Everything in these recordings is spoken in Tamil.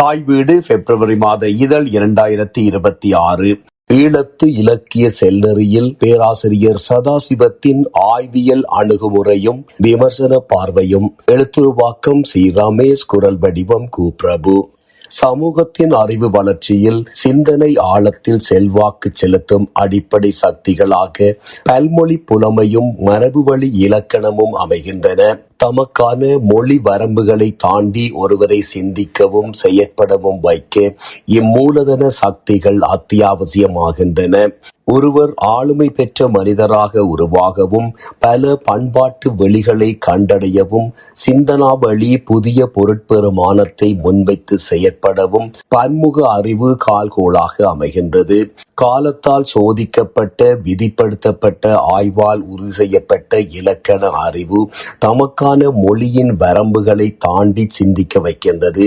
தாய் வீடு பிப்ரவரி மாத இதழ் 2026. ஈழத்து இலக்கிய செல்நெறியில் பேராசிரியர் சதாசிவத்தின் ஆய்வியல் அணுகுமுறையும் விமர்சன பார்வையும். எழுத்துருவாக்கம் சி. ரமேஷ். குரல் வடிவம் கு. பிரபு. சமூகத்தின் அறிவு வளர்ச்சியில் சிந்தனை ஆழத்தில் செல்வாக்கு செலுத்தும் அடிப்படை சக்திகளாக பல்மொழி புலமையும் மரபுவழி இலக்கணமும் அமைகின்றன. தமக்கான மொழி வரம்புகளை தாண்டி ஒருவரை சிந்திக்கவும் செயற்படவும் வைக்க இம்மூலதன சக்திகள் அத்தியாவசியமாகின்றன. ஒருவர் ஆளுமை பெற்ற மனிதராக உருவாகவும் பல பண்பாட்டு வெளிகளை கண்டடையவும் சிந்தனா வழி புதிய பொருட்பெருமானத்தை முன்வைத்து செயற்படவும் பன்முக அறிவு கால்கோளாக அமைகின்றது. காலத்தால் சோதிக்கப்பட்ட விதிப்படுத்தப்பட்ட ஆய்வால் உறுதி செய்யப்பட்ட இலக்கண அறிவு தமக்கான மொழியின் வரம்புகளை தாண்டி சிந்திக்க வைக்கின்றது.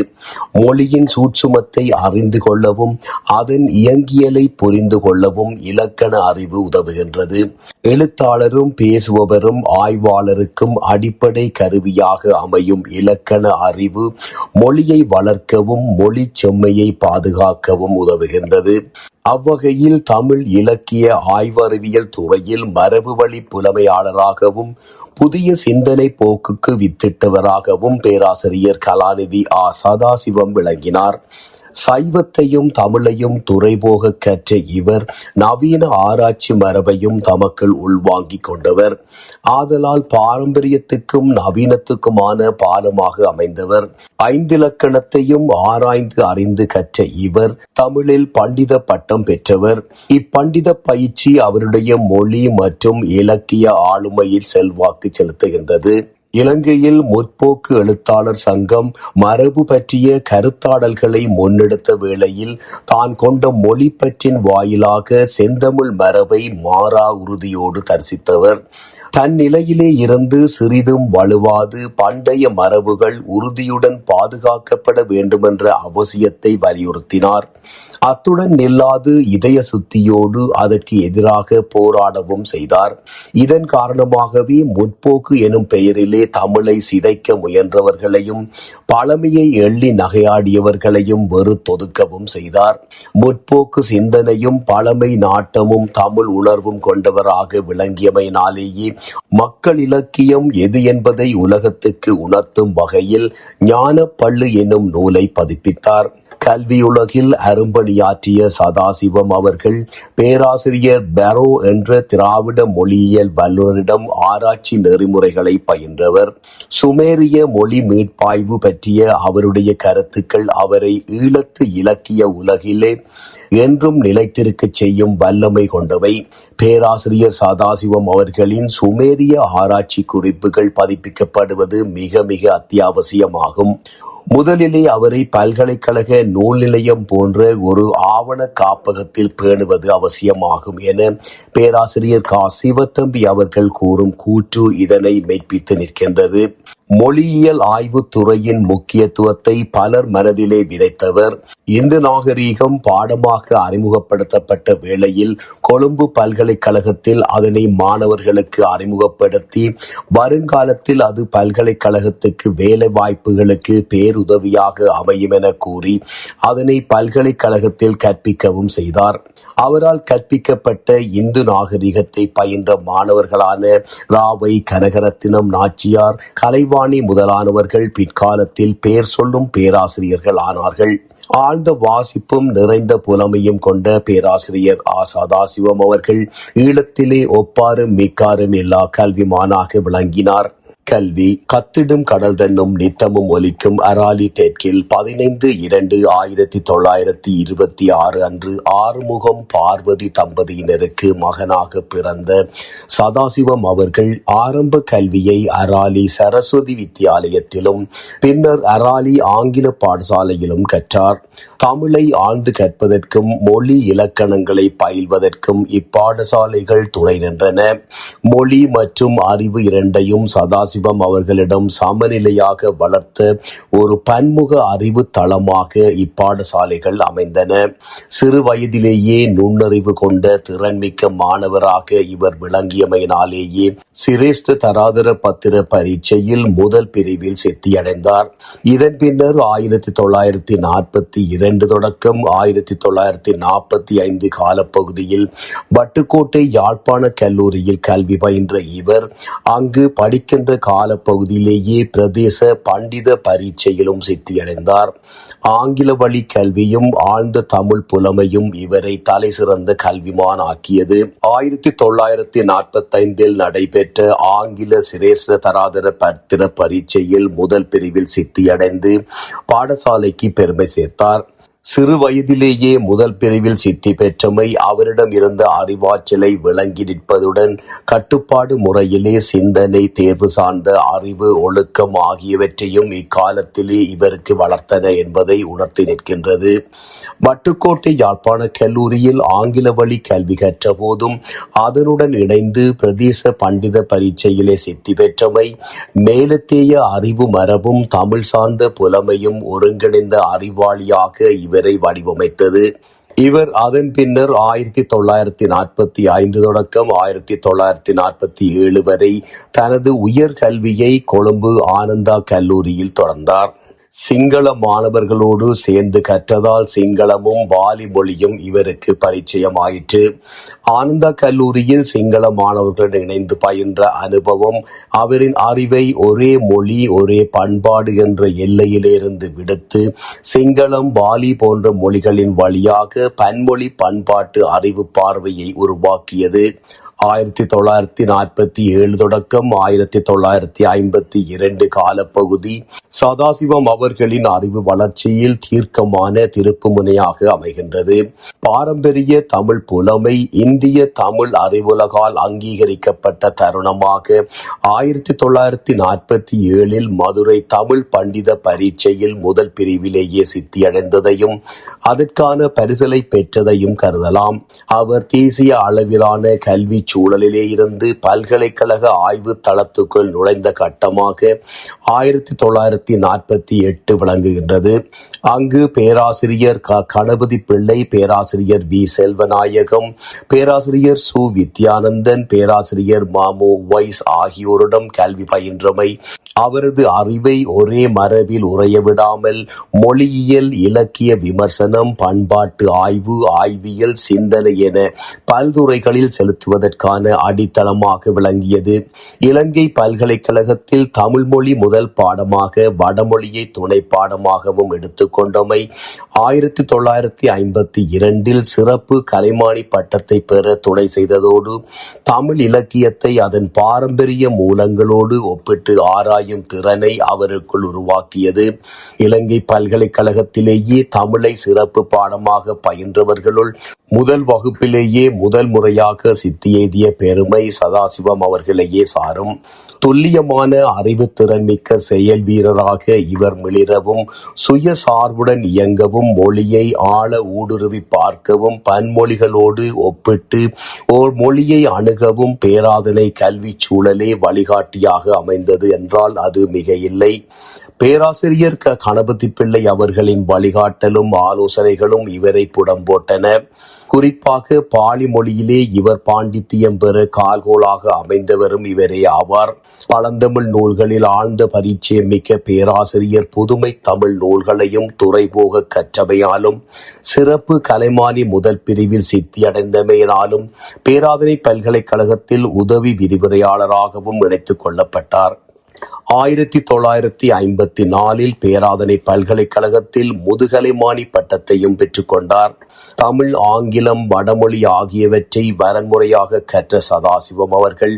மொழியின் சூட்சுமத்தை அறிந்து கொள்ளவும் அதன் இயங்கியலை புரிந்து கொள்ளவும் இலக்கண அறிவு உதவுகின்றது. எழுத்தாளரும் பேசுபவரும் ஆய்வாளருக்கும் அடிப்படை கருவியாக அமையும் இலக்கண அறிவு மொழியை வளர்க்கவும் மொழி செம்மையை பாதுகாக்கவும் உதவுகின்றது. அவ்வகையில் தமிழ் இலக்கிய ஆய்வறிவியல் துறையில் மரபுவழி புலமையாளராகவும் புதிய சிந்தனை போக்குக்கு வித்திட்டவராகவும் பேராசிரியர் கலாநிதி ஆ. சதாசிவம் விளங்கினார். சைவத்தையும் தமிழையும் துறைபோக கற்ற இவர் நவீன ஆராய்ச்சி மரபையும் தமக்குள் உள்வாங்கிக் கொண்டவர். ஆதலால் பாரம்பரியத்துக்கும் நவீனத்துக்குமான பாலமாக அமைந்தவர். ஐந்திலக்கணத்தையும் ஆராய்ந்து அறிந்து கற்ற இவர் தமிழில் பண்டித பட்டம் பெற்றவர். இப்பண்டித பயிற்சி அவருடைய மொழி மற்றும் இலக்கிய ஆளுமையில் செல்வாக்கு செலுத்துகின்றது. இலங்கையில் முற்போக்கு எழுத்தாளர் சங்கம் மரபு பற்றிய கருத்தாடல்களை முன்னெடுத்த வேளையில் தான் கொண்ட மொழி பற்றின் வாயிலாக செந்தமிழ் மரபை மாறா உறுதியோடு தரிசித்தவர். தன் நிலையிலே இருந்து சிறிதும் வலுவாது பண்டைய மரபுகள் உறுதியுடன் பாதுகாக்கப்பட வேண்டுமென்ற அவசியத்தை வலியுறுத்தினார். அத்துடன் நில்லாது இதய சுத்தியோடு அதற்கு எதிராக போராடவும் செய்தார். இதன் காரணமாகவே முற்போக்கு எனும் பெயரிலே தமிழை சிதைக்க முயன்றவர்களையும் பழமையை எள்ளி நகையாடியவர்களையும் வெறுத்தொதுக்கவும் செய்தார். முற்போக்கு சிந்தனையும் பழமை நாட்டமும் தமிழ் உணர்வும் கொண்டவராக விளங்கியமையினாலேயே மக்கள் இலக்கியம் எது என்பதை உலகத்துக்கு உணர்த்தும் வகையில் ஞானப்பள்ளு என்னும் நூலை பதிப்பித்தார். கல்வியுலகில் அரும்பணியாற்றிய சதாசிவம் அவர்கள் பேராசிரியர் பெரோ என்ற திராவிட மொழியியல் வல்லுநரிடம் ஆராய்ச்சி நெறிமுறைகளை பயின்றவர். சுமேரிய மொழி மீட்பாய்வு பற்றிய அவருடைய கருத்துக்கள் அவரை ஈழத்து இலக்கிய உலகிலே என்றும் நிலைத்திருக்கச் செய்யும் வல்லமை கொண்டவை. பேராசிரியர் சதாசிவம் அவர்களின் சுமேரிய ஆராய்ச்சி குறிப்புகள் பதிப்பிக்கப்படுவது மிக மிக அத்தியாவசியமாகும். முதலிலே அவரை பல்கலைக்கழக நூல் நிலையம் போன்ற ஒரு ஆவண காப்பகத்தில் பேணுவது அவசியமாகும் என பேராசிரியர் கா. சிவத்தம்பி அவர்கள் கூறும் கூற்று இதனை மெய்ப்பித்து நிற்கின்றது. மொழியியல் ஆய்வு துறையின் முக்கியத்துவத்தை பலர் மனதிலே விதைத்தவர். இந்து நாகரீகம் பாடமாக அறிமுகப்படுத்தப்பட்ட வேளையில் கொழும்பு பல்கலைக்கழகத்தில் அதனை மாணவர்களுக்கு அறிமுகப்படுத்தி வருங்காலத்தில் அது பல்கலைக்கழகத்துக்கு வேலை வாய்ப்புகளுக்கு பேருதவியாக அமையும் என கூறி அதனை பல்கலைக்கழகத்தில் கற்பிக்கவும் செய்தார். அவரால் கற்பிக்கப்பட்ட இந்து நாகரிகத்தை பயின்ற மாணவர்களான ராவை, கனகரத்தினம் நாச்சியார், கலைவாணி முதலானவர்கள் பிற்காலத்தில் பெயர் சொல்லும் பேராசிரியர்கள் ஆனார்கள். ஆழ்ந்த வாசிப்பும் நிறைந்த புலமையும் கொண்ட பேராசிரியர் ஆ. சதாசிவம் அவர்கள் ஈழத்திலே ஒப்பாரும் மிக்காரும் இல்லா கல்விமானாக விளங்கினார். கல்வி கத்திடும் கடல் தன்னும் நித்தமும் ஒலிக்கும் அராலி தெற்கில் 15/2/1926 அன்று ஆறுமுகம் பார்வதி தம்பதியினருக்கு மகனாக பிறந்த சதாசிவம் அவர்கள் ஆரம்ப கல்வியை அராலி சரஸ்வதி வித்தியாலயத்திலும் பின்னர் அராலி ஆங்கில பாடசாலையிலும் கற்றார். தமிழை ஆழ்ந்து கற்பதற்கும் மொழி இலக்கணங்களை பயில்வதற்கும் இப்பாடசாலைகள் துணை நின்றன. மொழி மற்றும் அறிவு இரண்டையும் சதாசிவம் சதாசிவம் அவர்களிடம் சமநிலையாக வளர்த்த ஒரு பன்முக அறிவு தளமாக இப்பாடசாலைகள் அமைந்தன. சிறு வயதிலேயே நுண்ணறிவு கொண்ட திறன்மிக்க மாணவராக இவர் விளங்கியமையினாலேயே சிரேஷ்ட தராதர பத்திர பரீட்சையில் முதல் பிரிவில் சித்தியடைந்தார். இதன் பின்னர் 1942 தொடக்கம் 1945 காலப்பகுதியில் வட்டுக்கோட்டை யாழ்ப்பாண கல்லூரியில் கல்வி பயின்ற இவர் அங்கு படிக்கின்ற காலப்பகுதியிலேயே பிரதேச பண்டித பரீட்சையிலும் சித்தியடைந்தார். ஆங்கில வழி கல்வியும் ஆழ்ந்த தமிழ் புலமையும் இவரை தலை சிறந்த கல்விமான் ஆக்கியது. 1945 நடைபெற்ற ஆங்கில சிரேஷ்ட தராதர பத்திர பரீட்சையில் முதல் பிரிவில் சித்தியடைந்து பாடசாலைக்கு பெருமை சேர்த்தார். சிறு வயதிலேயே முதல் பிரிவில் சித்தி பெற்றமை அவரிடம் இருந்த அறிவாற்றலை விளங்கி நிற்பதுடன் கட்டுப்பாடு முறையிலே சிந்தனை, தேர்வு சார்ந்த அறிவு, ஒழுக்கம் ஆகியவற்றையும் இக்காலத்திலே இவருக்கு வளர்த்தன என்பதை உணர்த்தி நிற்கின்றது. வட்டுக்கோட்டை யாழ்ப்பாண கல்லூரியில் ஆங்கில வழி கல்வி கற்ற போதும் அதனுடன் இணைந்து பிரதேச பண்டித பரீட்சையிலே சித்தி பெற்றமை மேலத்தேய அறிவு மரபும் தமிழ் சார்ந்த புலமையும் ஒருங்கிணைந்த அறிவாளியாக இவரை வடிவமைத்தது. இவர் அதன் பின்னர் 1945 தொடக்கம் 1947 வரை தனது உயர்கல்வியை கொழும்பு ஆனந்தா கல்லூரியில் தொடர்ந்தார். சிங்கள மாணவர்களோடு சேர்ந்து கற்றதால் சிங்களமும் பாலி மொழியும் இவருக்கு பரிச்சயமாயிற்று. ஆனந்தா கல்லூரியில் சிங்கள மாணவர்களுடன் இணைந்து பயின்ற அனுபவம் அவரின் அறிவை ஒரே மொழி ஒரே பண்பாடு என்ற எல்லையிலிருந்து விடுத்து சிங்களம், பாலி போன்ற மொழிகளின் வழியாக பன்மொழி பண்பாட்டு அறிவு பார்வையை உருவாக்கியது. 1947 தொடக்கம் 1952 காலப்பகுதி சதாசிவம் அவர்களின் அறிவு வளர்ச்சியில் தீர்க்கமான திருப்புமுனையாக அமைகின்றது. பாரம்பரிய தமிழ் புலமை இந்திய தமிழ் அறிவுலகால் அங்கீகரிக்கப்பட்ட தருணமாக 1947 மதுரை தமிழ் பண்டித பரீட்சையில் முதல் பிரிவிலேயே சித்தியடைந்ததையும் அதற்கான பரிசலை பெற்றதையும் கருதலாம். அவர் தேசிய அளவிலான கல்வி சூழலிலே இருந்து பல்கலைக்கழக ஆய்வு தளத்துக்குள் நுழைந்த கட்டமாக 1948 விளங்குகின்றது. அங்கு பேராசிரியர் கணபதி பிள்ளை, பேராசிரியர் வி செல்வநாயகம், பேராசிரியர் சு வித்யானந்தன், பேராசிரியர் மாமு வைஸ் ஆகியோரிடம் கல்வி பயின்றமை அவரது அறிவை ஒரே மரபில் உறைய விடாமல் மொழியியல், இலக்கிய விமர்சனம், பண்பாட்டு ஆய்வு, ஆய்வியல், சிந்தனை என பல்துறைகளில் செலுத்துவதற்கான அடித்தளமாக விளங்கியது. இலங்கை பல்கலைக்கழகத்தில் தமிழ் மொழி முதல் பாடமாக, வடமொழியை துணை பாடமாகவும் எடுத்துக்கொண்டமை 1952 சிறப்பு கலைமானி பட்டத்தை பெற துணை செய்ததோடு தமிழ் இலக்கியத்தை அதன் பாரம்பரிய மூலங்களோடு ஒப்பிட்டு ஆராயும் திறனை அவருக்குள் உருவாக்கியது. இலங்கை பல்கலைக்கழகத்திலேயே தமிழை சிறப்பு பாடமாக பயின்றவர்களுள் முதல் வகுப்பிலேயே முதல் முறையாக சித்தி எய்திய பெருமை சதாசிவம் அவர்களையே சாரும். துல்லியமான அறிவுத்திறன் மிக்க செயல் வீரராக இவர் மிளிரவும், சுய சார்புடன் இயங்கவும், மொழியை ஆழ ஊடுருவி பார்க்கவும், பன்மொழிகளோடு ஒப்பிட்டு ஓர் மொழியை அணுகவும் பேராதனை கல்வி சூழலே வழிகாட்டியாக அமைந்தது என்றால் அது மிக இல்லை. பேராசிரியர் கணபதி பிள்ளை அவர்களின் வழிகாட்டலும் ஆலோசனைகளும் இவரை புடம்போட்டன. குறிப்பாக பாலி மொழியிலே இவர் பாண்டித்தியம் பெற கால்கோளாக அமைந்தவரும் இவரே ஆவார். பழந்தமிழ் நூல்களில் ஆழ்ந்த பரிச்சயம் மிக்க பேராசிரியர் புதுமை தமிழ் நூல்களையும் துறைபோக கற்றமையாலும் சிறப்பு கலைமானி முதல் பிரிவில் சித்தியடைந்தமையினாலும் பேராதனை பல்கலைக்கழகத்தில் உதவி விரிவுரையாளராகவும் இணைத்துக் கொள்ளப்பட்டார். 1954 பேராதனை பல்கலைக்கழகத்தில் முதுகலைமானி பட்டத்தையும் பெற்றுக்கொண்டார். தமிழ், ஆங்கிலம், வடமொழி ஆகியவற்றை வரன்முறையாக கற்ற சதாசிவம் அவர்கள்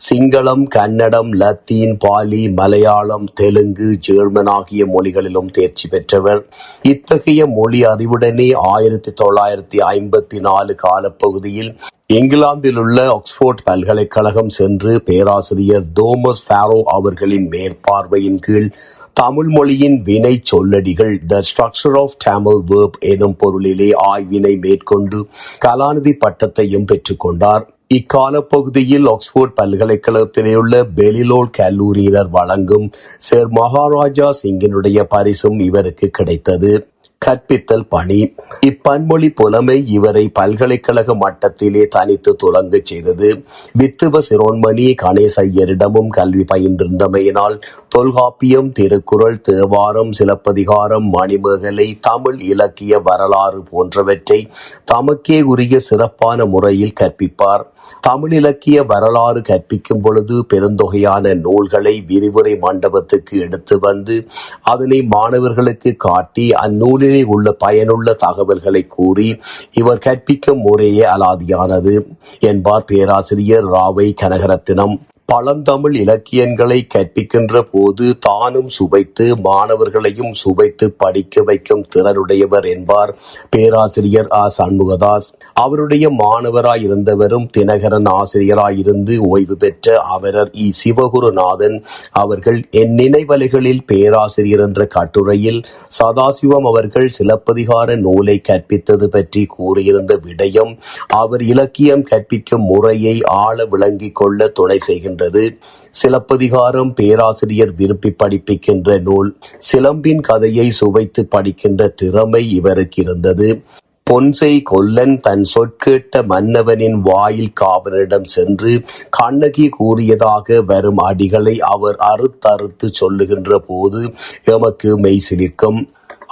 சிங்களம், கன்னடம், லத்தீன், பாலி, மலையாளம், தெலுங்கு, ஜெர்மன் ஆகிய மொழிகளிலும் தேர்ச்சி பெற்றவர். இத்தகைய மொழி அறிவுடனே 1954 காலப்பகுதியில் இங்கிலாந்தில் உள்ள ஆக்ஸ்போர்ட் பல்கலைக்கழகம் சென்று பேராசிரியர் தோமஸ் ஃபாரோ அவர்களின் மேற்பார்வையின் கீழ் தமிழ் மொழியின் வினை சொல்லடிகள் the structure of Tamil verb எனும் பொருளிலே ஆய்வினை மேற்கொண்டு கலாநிதி பட்டத்தையும் பெற்றுக்கொண்டார். இக்கால பகுதியில் ஆக்ஸ்போர்ட் பல்கலைக்கழகத்திலேயுள்ள பெலிலோல் கல்லூரியினர் வழங்கும் சர் மகாராஜா சிங்கினுடைய பரிசும் இவருக்கு கிடைத்தது. கற்பித்தல் பணி. இப்பன்மொழி புலமை இவரை பல்கலைக்கழக மட்டத்திலே தனித்து துலங்கச் செய்தது. வித்துவ சிரோன்மணி கணேசையரிடமும் கல்வி பயின்றிருந்தமையினால் தொல்காப்பியம், திருக்குறள், தேவாரம், சிலப்பதிகாரம், மணிமேகலை, தமிழ் இலக்கிய வரலாறு போன்றவற்றை தமக்கே உரிய சிறப்பான முறையில் கற்பிப்பார். தமிழ் இலக்கிய வரலாறு கற்பிக்கும் பொழுது பெருந்தொகையான நூல்களை விரிவுரை மண்டபத்துக்கு எடுத்து வந்து அதனை மாணவர்களுக்கு காட்டி அந்நூலிலே உள்ள பயனுள்ள தகவல்களை கூறி இவர் கற்பிக்கும் முறையே அலாதியானது என்பார் பேராசிரியர் ராவை கனகரத்தினம். பழந்தமிழ் இலக்கியங்களை கற்பிக்கின்ற போது தானும் சுவைத்து மாணவர்களையும் சுவைத்து படிக்க வைக்கும் திறனுடையவர் என்பார் பேராசிரியர் சண்முகதாஸ். அவருடைய மாணவராயிருந்தவரும் தினகரன் ஆசிரியராயிருந்து ஓய்வு பெற்ற அமரர் சிவகுருநாதன் அவர்கள் என் நினைவலைகளில் பேராசிரியர் என்ற கட்டுரையில் சதாசிவம் அவர்கள் சிலப்பதிகார நூலை கற்பித்தது பற்றி கூறியிருந்த விடயம் அவர் இலக்கியம் கற்பிக்கும் முறையை ஆழ விளங்கிக் கொள்ள துணை செய்கின்றது. சிலப்பதிகாரம் பேராசிரியர் விரும்பி படிப்பிக்கின்ற நூல். சிலம்பின் கதையை சுவைத்து படிக்கின்ற திறமை இவருக்கு இருந்தது. பொன்செய் கொல்லன் தன் சொற்கேட்ட மன்னவனின் வாயில் காவலனிடம் சென்று கண்ணகி கூறியதாக வரும் அடிகளை அவர் அறுத்தறுத்து சொல்லுகின்ற போது எமக்கு மெய் சிலிர்க்கும்.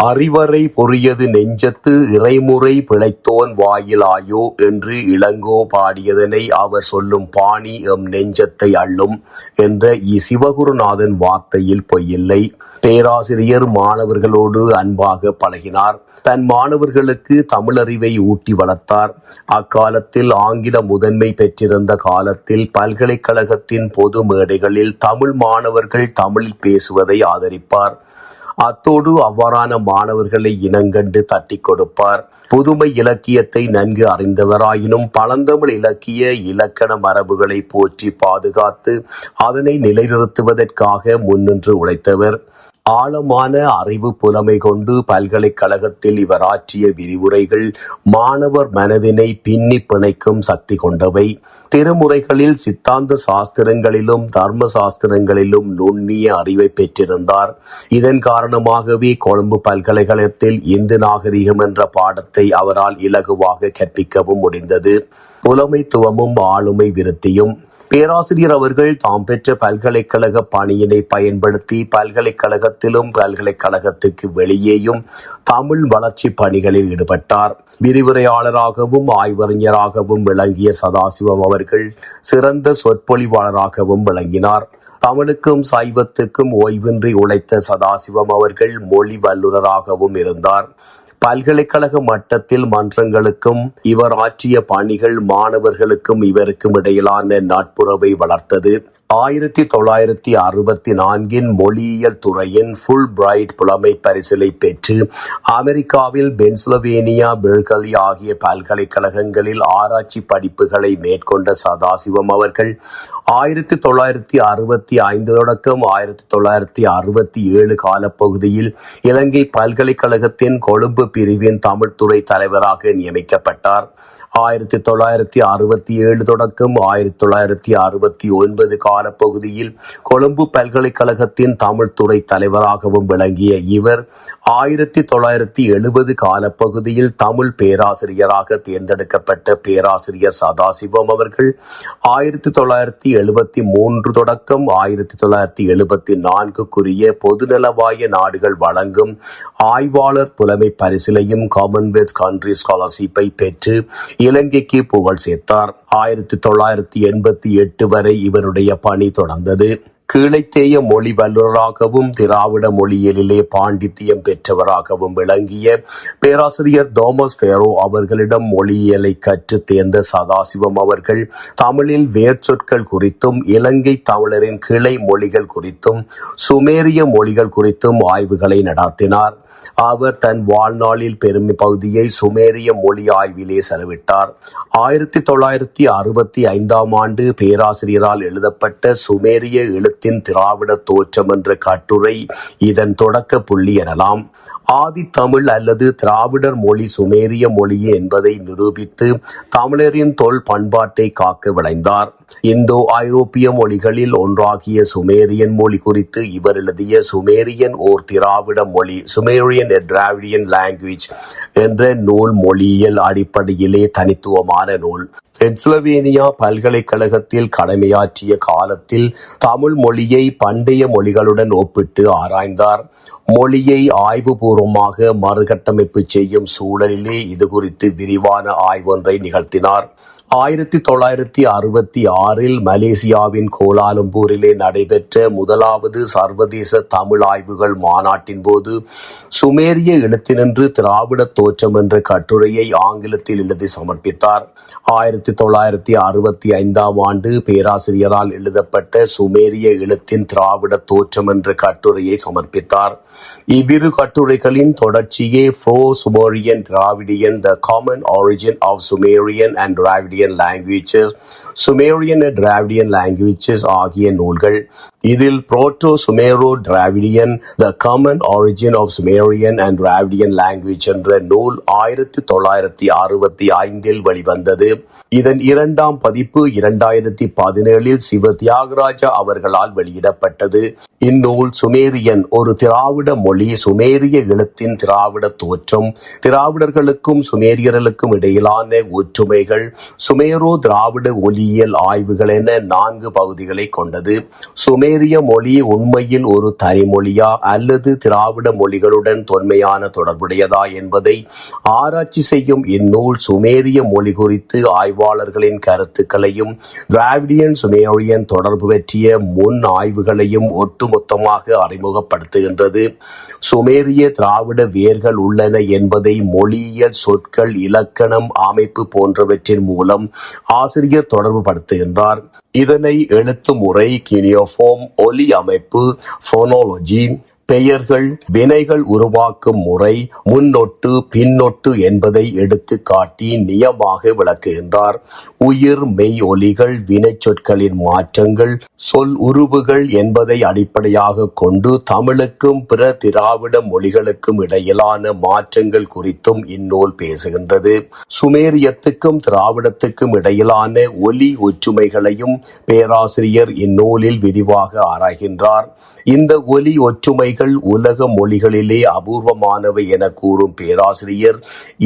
அறிவரை பொறியது நெஞ்சத்து இறைமுறை பிழைத்தோன் வாயிலாயோ என்று இளங்கோ பாடியதனை அவர் சொல்லும் பாணி எம் நெஞ்சத்தை அள்ளும் என்ற சிவகுருநாதன் வார்த்தையில் பொய்யில்லை. பேராசிரியர் மாணவர்களோடு அன்பாக பழகினார். தன் மாணவர்களுக்கு தமிழறிவை ஊட்டி வளர்த்தார். அக்காலத்தில் ஆங்கில முதன்மை பெற்றிருந்த காலத்தில் பல்கலைக்கழகத்தின் பொது மேடைகளில் தமிழ் மாணவர்கள் தமிழில் பேசுவதை ஆதரிப்பார். அத்தோடு அவ்வாறான மாணவர்களை இனங்கண்டு தட்டி கொடுப்பார். புதுமை இலக்கியத்தை நன்கு அறிந்தவராயினும் பழந்தமிழ் இலக்கிய இலக்கண மரபுகளை போற்றி பாதுகாத்து அதனை நிலைநிறுத்துவதற்காக முன்னின்று உழைத்தவர். ஆழமான அறிவு புலமை கொண்டு பல்கலைக்கழகத்தில் இவர் ஆற்றிய விரிவுரைகள் மாணவர் மனதினை பின்னி பிணைக்கும் சக்தி கொண்டவை. திருமுறைகளில் சித்தாந்த சாஸ்திரங்களிலும் தர்ம சாஸ்திரங்களிலும் நுண்ணிய அறிவை பெற்றிருந்தார். இதன் காரணமாகவே கொழும்பு பல்கலைக்கழகத்தில் இந்து நாகரிகம் என்ற பாடத்தை அவரால் இலகுவாக கற்பிக்கவும் முடிந்தது. புலமைத்துவமும் ஆளுமை விருத்தியும். பேராசிரியர் அவர்கள் தாம் பெற்ற பல்கலைக்கழக பணியினை பயன்படுத்தி பல்கலைக்கழகத்திலும் பல்கலைக்கழகத்துக்கு வெளியேயும் தமிழ் வளர்ச்சி பணிகளில் ஈடுபட்டார். விரிவுரையாளராகவும் ஆய்வறிஞராகவும் விளங்கிய சதாசிவம் அவர்கள் சிறந்த சொற்பொழிவாளராகவும் விளங்கினார். தமிழுக்கும் சைவத்துக்கும் ஓய்வின்றி உழைத்த சதாசிவம் அவர்கள் மொழி வல்லுநராகவும் இருந்தார். பல்கலைக்கழக மட்டத்தில் மன்றங்களுக்கும் இவர் ஆற்றிய பணிகள் மாணவர்களுக்கும் இவருக்கும் இடையிலான நட்புறவை வளர்த்தது. 1964 மொழியியல் துறையின் ஃபுல் பிரைட் புலமை பரிசிலை பெற்று அமெரிக்காவில் பென்சில்வேனியா, பெர்கலி ஆகிய பல்கலைக்கழகங்களில் ஆராய்ச்சி படிப்புகளை மேற்கொண்ட சதாசிவம் அவர்கள் 1965 தொடக்கம் 1967 காலப்பகுதியில் இலங்கை பல்கலைக்கழகத்தின் கொழும்பு பிரிவின் தமிழ்துறை தலைவராக நியமிக்கப்பட்டார். 1967 தொடக்கம் 1969 காலப்பகுதியில் கொழும்பு பல்கலைக்கழகத்தின் தமிழ்துறை தலைவராகவும் விளங்கிய இவர் 1970 காலப்பகுதியில் தமிழ் பேராசிரியராக தேர்ந்தெடுக்கப்பட்ட பேராசிரியர் சதாசிவம் அவர்கள் 1973 தொடக்கம் 1974 பொதுநலவாய நாடுகள் வழங்கும் ஆய்வாளர் புலமை பரிசிலையும் காமன்வெல்த் கண்ட்ரி ஸ்காலர்ஷிப்பை பெற்று இலங்கைக்கு புகழ் சேர்த்தார். 1988 வரை இவருடைய பணி தொடர்ந்தது. கீழைத்தேய மொழி வல்லுநராகவும் திராவிட மொழியியலிலே பாண்டித்தியம் பெற்றவராகவும் விளங்கிய பேராசிரியர் தோமஸ் ஃபேரோ அவர்களிடம் மொழியியலை கற்று தேர்ந்த சதாசிவம் அவர்கள் தமிழில் வேர்ச்சொற்கள் குறித்தும் இலங்கை தமிழரின் கிளை மொழிகள் குறித்தும் சுமேரிய மொழிகள் குறித்தும் ஆய்வுகளை நடாத்தினார். அவர் தன் வாழ்நாளில் பெரும் பகுதியை சுமேரிய மொழி ஆய்விலே செலவிட்டார். 1965 ஆண்டு பேராசிரியரால் எழுதப்பட்ட சுமேரிய எழுத்தின் திராவிட தோற்றம் என்ற கட்டுரை இதன் தொடக்க புள்ளி எனலாம். ஆதி தமிழ் அல்லது திராவிடர் மொழி சுமேரிய மொழி என்பதை நிரூபித்து தமிழரின் தொல் பண்பாட்டை காக்க விளைந்தார். இந்தோ ஐரோப்பிய மொழிகளில் ஒன்றாகிய சுமேரியன் மொழி குறித்து இவர் எழுதிய சுமேரியன் ஓர் திராவிட மொழி, சுமேரியன் எ டிராவிடியன் லாங்குவேஜ் என்ற நூல் மொழியியல் அடிப்படையிலே தனித்துவமான நூல். பென்சில்வேனியா பல்கலைக்கழகத்தில் கடமையாற்றிய காலத்தில் தமிழ் மொழியை பண்டைய மொழிகளுடன் ஒப்பிட்டு ஆராய்ந்தார். மொழியை ஆய்வுபூர்வமாக மறுகட்டமைப்பு செய்யும் சூழலிலே இது குறித்து விரிவான ஆய்வொன்றை நிகழ்த்தினார். 1966 மலேசியாவின் கோலாலம்பூரிலே நடைபெற்ற முதலாவது சர்வதேச தமிழ் ஆய்வுகள் மாநாட்டின் போது சுமேரிய எழுத்தினின்று திராவிட தோற்றம் என்ற கட்டுரையை ஆங்கிலத்தில் எழுதி சமர்ப்பித்தார். 1965 ஆண்டு பேராசிரியரால் எழுதப்பட்ட சுமேரிய எழுத்தின் திராவிட தோற்றம் என்ற கட்டுரையை சமர்ப்பித்தார். இவ்விரு கட்டுரைகளின் தொடர்ச்சியே Pro-Sumerian Dravidian, The Common Origin of Sumerian and Dravidian Languages, Sumerian and Dravidian Languages ஆகிய நூல்கள். இதில் Proto-Sumero-Dravidian, The Common Origin of Sumerian and Dravidian Language என்ற நூல் 1965 வெளிவந்தது. இதன் இரண்டாம் பதிப்பு 2017 சிவ தியாகராஜா அவர்களால் வெளியிடப்பட்டது. இந்நூல் சுமேரியன் ஒரு திராவிட மொழி, சுமேரிய எழுத்தின் திராவிட தோற்றம், திராவிடர்களுக்கும் சுமேரியர்களுக்கும் இடையிலான ஒற்றுமைகள், சுமேரோ திராவிட ஒலியியல் ஆய்வுகள் என 4 பகுதிகளை கொண்டது. சுமேரிய மொழி உண்மையில் ஒரு தனிமொழியா அல்லது திராவிட மொழிகளுடன் தொன்மையான தொடர்புடையதா என்பதை ஆராய்ச்சி செய்யும் இந்நூல் சுமேரிய மொழி குறித்து ஆய்வாளர்களின் கருத்துக்களையும் டிராவிடியன் சுமேரியன் தொடர்பு பற்றிய முன் ஆய்வுகளையும் ஒட்டுமொத்தமாக அறிமுகப்படுத்துகின்றது. சுமேரிய திராவிட வேர்கள் உள்ளன என்பதை மொழியியல், சொற்கள், இலக்கணம், அமைப்பு போன்றவற்றின் மூலம் ஆசிரியர் தொடர்பு படுத்துகின்றார். இதனை எழுத்து முறை, கினியோஃபார்ம், ஒலி அமைப்பு, போனோலஜி, பெயர்கள், வினைகள் உருவாக்கும் முறை, முன்னொட்டு பின்னொட்டு என்பதை எடுத்து காட்டி நியமாக விளக்குகின்றார். உயிர் மெய் ஒலிகள், வினை சொற்களின் மாற்றங்கள், சொல் உருவுகள் என்பதை அடிப்படையாக கொண்டு தமிழுக்கும் பிற திராவிட மொழிகளுக்கும் இடையிலான மாற்றங்கள் குறித்தும் இந்நூல் பேசுகின்றது. சுமேரியத்துக்கும் திராவிடத்துக்கும் இடையிலான ஒலி ஒற்றுமைகளையும் பேராசிரியர் இந்நூலில் விரிவாக ஆராய்கின்றார். இந்த ஒலி ஒற்றுமைகள் உலக மொழிகளிலே அபூர்வமானவை என கூறும் பேராசிரியர்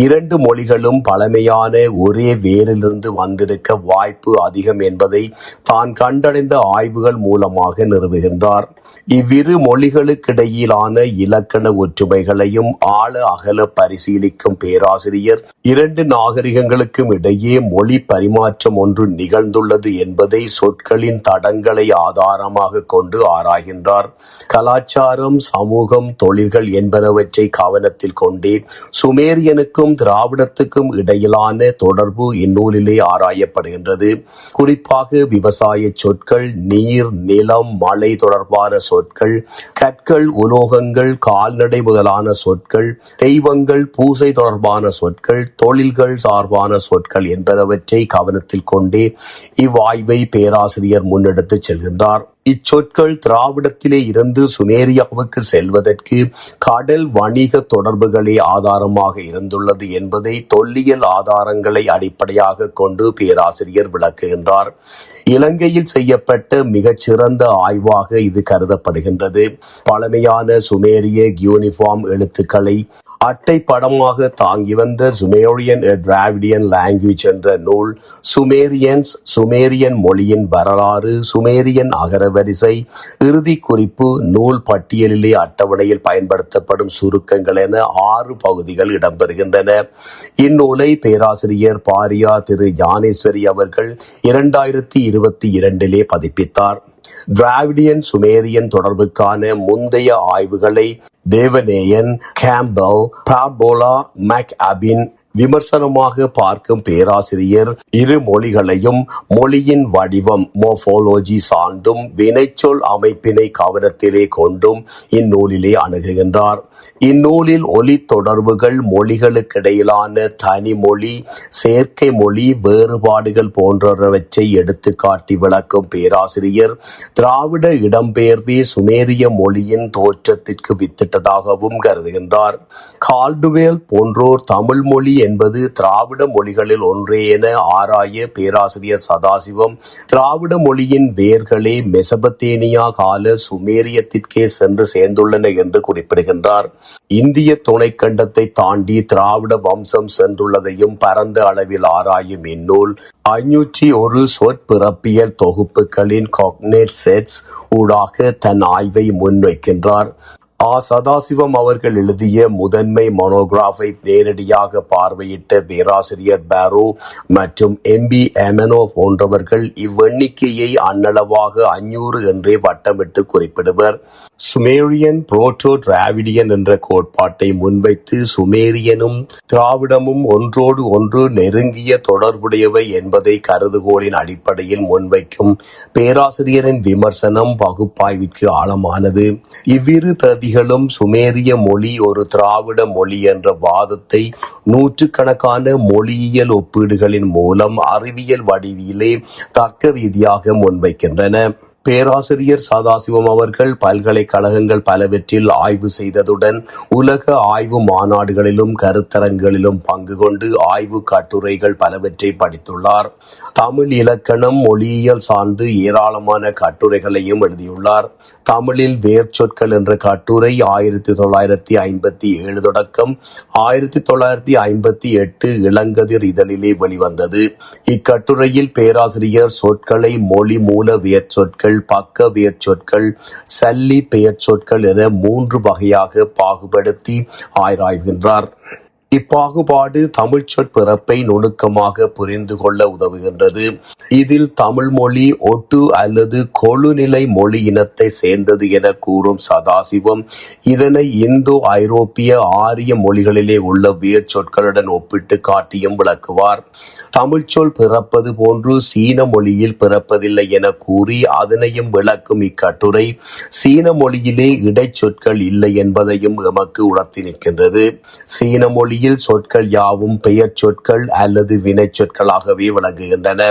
2 மொழிகளும் பழமையான ஒரே வேரிலிருந்து வந்திருக்க வாய்ப்பு அதிகம் என்பதை தான் கண்டடைந்த ஆய்வுகள் மூலமாக நிறுவுகின்றார். இவ்விரு மொழிகளுக்கிடையிலான இலக்கண ஒற்றுமைகளையும் ஆழ அகல பரிசீலிக்கும் பேராசிரியர் 2 நாகரிகங்களுக்கும் இடையே மொழி பரிமாற்றம் ஒன்று நிகழ்ந்துள்ளது என்பதை சொற்களின் தடங்களை ஆதாரமாக கொண்டு ஆராய்கின்றார். கலாச்சாரம், சமூகம், தொழில்கள் என்பனவற்றை கவனத்தில் கொண்டே சுமேரியனுக்கும் திராவிடத்துக்கும் இடையிலான தொடர்பு இந்நூலிலே ஆராயப்படுகின்றது. குறிப்பாக விவசாய சொற்கள், நீர், நிலம், மழை தொடர்பான சொற்கள், கற்கள், உலோகங்கள், கால்நடை முதலான சொற்கள், தெய்வங்கள், பூசை தொடர்பான சொற்கள், தொழில்கள் சார்பான சொற்கள் என்பனவற்றை கவனத்தில் கொண்டே இவ்வாய்வை பேராசிரியர் முன்னெடுத்து செல்கின்றார். இச்சொற்கள் திராவிடத்திலே இருந்து சுமேரியாவுக்கு செல்வதற்கு கடல் வணிக தொடர்புகளே ஆதாரமாக இருந்துள்ளது என்பதை தொல்லியல் ஆதாரங்களை அடிப்படையாக கொண்டு பேராசிரியர் விளக்குகின்றார். இலங்கையில் செய்யப்பட்ட மிகச்சிறந்த ஆய்வாக இது கருதப்படுகின்றது. பழமையான சுமேரிய யூனிஃபார்ம் எழுத்துக்களை அட்டை படமாக தாங்கி வந்த சுமேரியன் எ டிராவிடியன் லாங்குவேஜ் என்ற நூல் சுமேரியன்ஸ், சுமேரியன் மொழியின் வரலாறு, சுமேரியன் அகரவரிசை, இறுதி குறிப்பு, நூல் பட்டியலிலே அட்டவணையில் பயன்படுத்தப்படும் சுருக்கங்கள் என 6 பகுதிகள் இடம்பெறுகின்றன. இந்நூலை பேராசிரியர் பாரியா திரு ஞானேஸ்வரி அவர்கள் 2022 பதிப்பித்தார். டிராவிடியன் சுமேரியன் தொடர்புக்கான முந்தைய ஆய்வுகளை தேவநேயன், கேம்பல், பார்போலா, மேக் அபின், விமர்சனமாக பார்க்கும் பேராசிரியர் இரு மொழிகளையும் மொழியின் வடிவம் மோர்போலஜி சார்ந்தும் வினைச்சொல் அமைப்பினை கவனத்திலே கொண்டும் இந்நூலிலே அணுகுகின்றார். இந்நூலில் ஒலி தொடர்புகள், மொழிகளுக்கிடையிலான தனிமொழி, செயற்கை மொழி வேறுபாடுகள் போன்றவற்றை எடுத்துக்காட்டி விளக்கும் பேராசிரியர் திராவிட இடம்பெயர்வே சுமேரிய மொழியின் தோற்றத்திற்கு வித்திட்டதாகவும் கருதுகின்றார். கால்டுவேல் போன்றோர் தமிழ் மொழி என்பது திராவிட மொழிகளில் ஒன்றே என ஆராய பேராசிரியர் சதாசிவம் திராவிட மொழியின் வேர்களே மெசபத்தேனியா கால சுமேரியத்திற்கே சென்று சேர்ந்துள்ளன என்று குறிப்பிடுகின்றார். இந்திய துணைக்கண்டத்தை தாண்டி திராவிட வம்சம் சென்றுள்ளதையும் பரந்த அளவில் ஆராயும் இந்நூல் 501 சொற்பிறப்பியல் தொகுப்புகளின் காக்னேட் செட்ஸ் ஊடாக தன் ஆய்வை முன்வைக்கின்றார். சதாசிவம் அவர்கள் எழுதிய முதன்மை மோனோகிராஃபை நேரடியாக பார்வையிட்ட பேராசிரியர் பாரோ மற்றும் எம்பி எமனோ போன்றவர்கள் இவ்வெண்ணிக்கையை அண்ணளவாக 500 என்றே வட்டமிட்டு குறிப்பிடுவர். சுமேரியன் புரோட்டோ டிராவிடியன் என்ற கோட்பாட்டை முன்வைத்து சுமேரியனும் திராவிடமும் ஒன்றோடு ஒன்று நெருங்கிய தொடர்புடையவை என்பதை கருதுகோளின் அடிப்படையில் முன்வைக்கும் பேராசிரியரின் விமர்சனம் பகுப்பாய்விற்கு ஆழமானது. இவ்விரு பிரதிகளும் சுமேரிய மொழி ஒரு திராவிட மொழி என்ற வாதத்தை நூற்றுக்கணக்கான மொழியியல் ஒப்பீடுகளின் மூலம் அறிவியல் வடிவிலே தர்க்க ரீதியாக முன்வைக்கின்றன. பேராசிரியர் சதாசிவம் அவர்கள் பல்கலைக்கழகங்கள் பலவற்றில் ஆய்வு செய்ததுடன் உலக ஆய்வு மாநாடுகளிலும் கருத்தரங்களிலும் பங்கு கொண்டு ஆய்வு கட்டுரைகள் பலவற்றை படித்துள்ளார். தமிழ் இலக்கணம், மொழியியல் சார்ந்து ஏராளமான கட்டுரைகளையும் எழுதியுள்ளார். தமிழில் வேர்ச்சொற்கள் என்ற கட்டுரை 1957 தொடக்கம் 1958 இளங்கதிர் இதழிலே வெளிவந்தது. இக்கட்டுரையில் பேராசிரியர் சொற்களை மொழி மூல வேர்ச்சொற்கள், பக்க வேர்ச்சொற்கள், சல்லி பெயர்ச்சொற்கள் என 3 வகையாக பாகுபடுத்தி ஆராய்கின்றார். இப்பாகுபாடு தமிழ் சொற்பிறப்பை நுணுக்கமாக புரிந்து கொள்ள உதவுகின்றது. இதில் தமிழ் மொழி ஒட்டு அல்லது கொழுநிலை மொழி இனத்தை சேர்ந்தது என கூறும் சதாசிவம் இதனை இந்தோ ஐரோப்பிய ஆரிய மொழிகளிலே உள்ள வேர்ச்சொற்களுடன் ஒப்பிட்டு காட்டியும் விளக்குவார். தமிழ் சொல் பிறப்பது போன்று சீன மொழியில் பிறப்பதில்லை என கூறி அதனையும் விளக்கும் இக்கட்டுரை சீன மொழியிலே இடைச்சொற்கள் இல்லை என்பதையும் எமக்கு உணர்த்தி நிற்கின்றது. சீன மொழி சொற்கள் யாவும் பெயர் சொற்கள் அல்லது வினை சொற்களாகவே விளங்குகின்றன.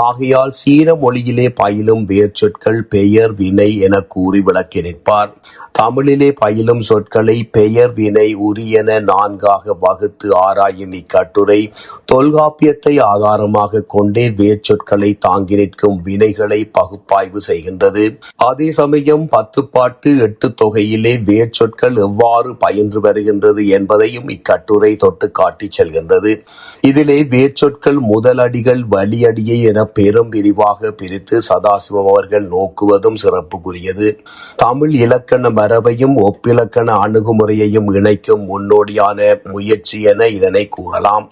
ஆகையால் சீன மொழியிலே பயிலும் வேர்ச்சொற்கள் பெயர், வினை என கூறி விளக்கி நிற்பார். தமிழிலே பயிலும் சொற்களை பெயர், வினை, உரியன 4ஆக வகுத்து ஆராயும் இக்கட்டுரை தொல்காப்பியத்தை ஆதாரமாக கொண்டே வேர்ச்சொற்களை தாங்கி நிற்கும் வினைகளை பகுப்பாய்வு செய்கின்றது. அதே சமயம் 10 பாட்டு 8 தொகையிலே வேர்ச்சொற்கள் எவ்வாறு பயின்று வருகின்றது என்பதையும் இக்கட்டுரை தொட்டு காட்டி செல்கின்றது. இதிலே வேர்ச்சொற்கள் முதலடிகள் வலியடியை என பெரும் விரிவாக பிரித்து சதாசிவம் அவர்கள் நோக்குவதும் சிறப்புக்குரியது. தமிழ் இலக்கண மரபையும் ஒப்பிலக்கண அணுகுமுறையையும் இணைக்கும் முன்னோடியான முயற்சி என இதனை கூறலாம்.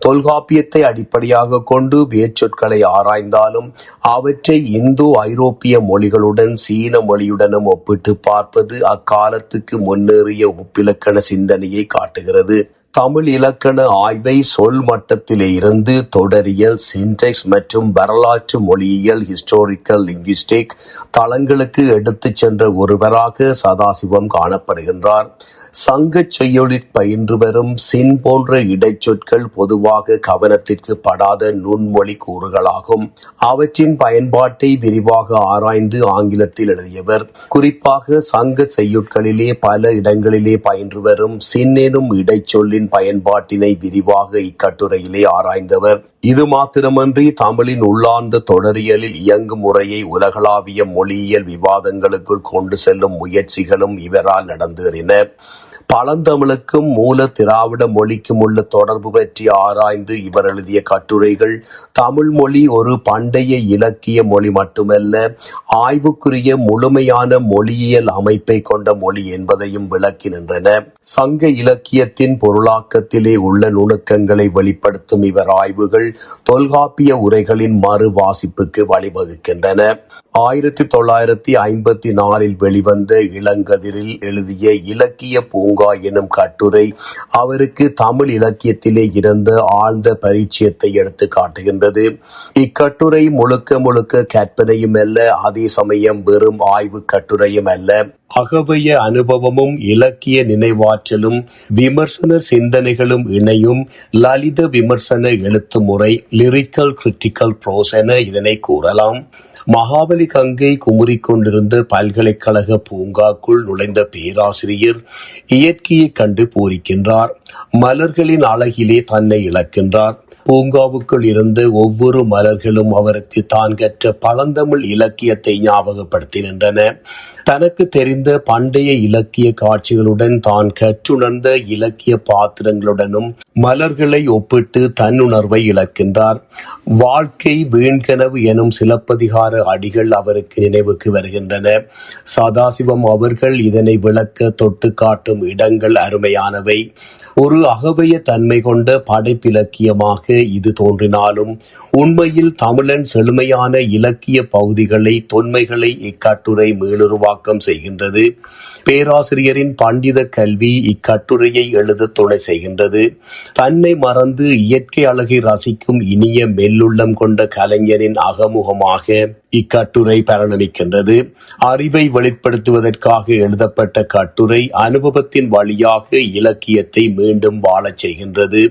தொல்காப்பியத்தை அடிப்படையாக கொண்டு வேர்ச்சொற்களை ஆராய்ந்தாலும் அவற்றை இந்தோ ஐரோப்பிய மொழிகளுடன் சீன மொழியுடனும் ஒப்பிட்டு பார்ப்பது அக்காலத்துக்கு முன்னேறிய ஒப்பிலக்கண சிந்தனையை காட்டுகிறது. தமிழ் இலக்கண ஆய்வை சொல் மட்டத்திலே இருந்து தொடரியல், சின்டெக்ஸ் மற்றும் வரலாற்று மொழியியல் ஹிஸ்டோரிக்கல் லிங்குவிஸ்டிக் தளங்களுக்கு எடுத்துச் சென்ற ஒருவராக சதாசிவம் காணப்படுகின்றார். சங்கச் செய்யுளிற் பயின்று வரும் சின் போன்ற இடைச்சொற்கள் பொதுவாக கவனத்திற்கு படாத நுண்மொழி கூறுகளாகும். அவற்றின் பயன்பாட்டை விரிவாக ஆராய்ந்து ஆங்கிலத்தில் எழுதியவர். குறிப்பாக சங்க செய்யுட்களிலே பல இடங்களிலே பயின்று வரும் சின் எனும் இடைச்சொல்லின் பயன்பாட்டினை விரிவாக இக்கட்டுரையிலே ஆராய்ந்தவர். இது மாத்திரமன்றி தமிழின் உள்ளார்ந்த தொடரியலில் இயங்கும் முறையை உலகளாவிய மொழியியல் விவாதங்களுக்குள் கொண்டு செல்லும் முயற்சிகளும் இவரால் நடந்தேறின. பழந்தமிழுக்கும் மூல திராவிட மொழிக்கும் உள்ள தொடர்பு பற்றி ஆராய்ந்து இவர் எழுதிய கட்டுரைகள் தமிழ் மொழி ஒரு பண்டைய இலக்கிய மொழி மட்டுமல்ல, ஆய்வுக்குரிய முழுமையான மொழியியல் அமைப்பை கொண்ட மொழி என்பதையும் விளக்கி நின்றன. சங்க இலக்கியத்தின் பொருளாக்கத்திலே உள்ள நுணுக்கங்களை வெளிப்படுத்தும் இவர் ஆய்வுகள் தொல்காப்பிய உரைகளின் மறு வாசிப்புக்கு வழிவகுக்கின்றன. 1954 வெளிவந்த இளங்கதிரில் எழுதிய இலக்கிய பூங்கா பூங்கா எனும் கட்டுரை அவருக்கு தமிழ் இலக்கியத்திலே இருந்த ஆழ்ந்த பரிச்சயத்தை எடுத்து காட்டுகின்றது. இக்கட்டுரை முழுக்க முழுக்க கற்பனையும் அல்ல, அதே சமயம் வெறும் ஆய்வு கட்டுரையும் அல்ல. அகவய அனுபவமும் இலக்கிய நினைவாற்றலும் விமர்சன சிந்தனைகளும் இணையும் லலித விமர்சன எழுத்து முறை, லிரிக்கல் கிரிட்டிக்கல் ப்ரோஸ் என இதனை கூறலாம். மகாபலி கங்கை குமுறிக் கொண்டிருந்த பல்கலைக்கழக பூங்காக்குள் நுழைந்த பேராசிரியர் இயற்கையை கண்டு பூரிக்கின்றார். மலர்களின் அழகிலே தன்னை இழக்கின்றார். பூங்காவுக்குள் இருந்த ஒவ்வொரு மலர்களும் அவருக்கு தான் கற்ற பழந்தமிழ் இலக்கியத்தை ஞாபகப்படுத்துகின்றன. தனக்கு தெரிந்த பண்டைய இலக்கிய காட்சிகளுடன் தான் கற்றுணர்ந்த இலக்கிய பாத்திரங்களுடனும் மலர்களை ஒப்பிட்டு தன்னுணர்வை இழக்கின்றார். வாழ்க்கை வீண்கனவு எனும் சிலப்பதிகார அடிகள் அவருக்கு நினைவுக்கு வருகின்றன. சதாசிவம் அவர்கள் இதனை விளக்க தொட்டு காட்டும் இடங்கள் அருமையானவை. ஒரு அகவய தன்மை கொண்ட படைப்பிலக்கியமாக இது தோன்றினாலும் உண்மையில் தமிழன் செழுமையான இலக்கிய பகுதிகளை தொன்மைகளை இக்கட்டுரை மீளுருவாக்கம் செய்கின்றது. பேராசிரியரின் பண்டித கல்வி இக்கட்டுரையை எழுத துணை செய்கின்றது. தன்னை மறந்து இயற்கை அழகை ரசிக்கும் இனிய மெல்லுள்ளம் கொண்ட கலைஞரின் அகமுகமாக இக்கட்டுரை பரிணமிக்கின்றது. அறிவை வெளிப்படுத்துவதற்காக எழுதப்பட்ட கட்டுரை அனுபவத்தின் வழியாக இலக்கியத்தை மீண்டும் வாழச் செய்கின்றது.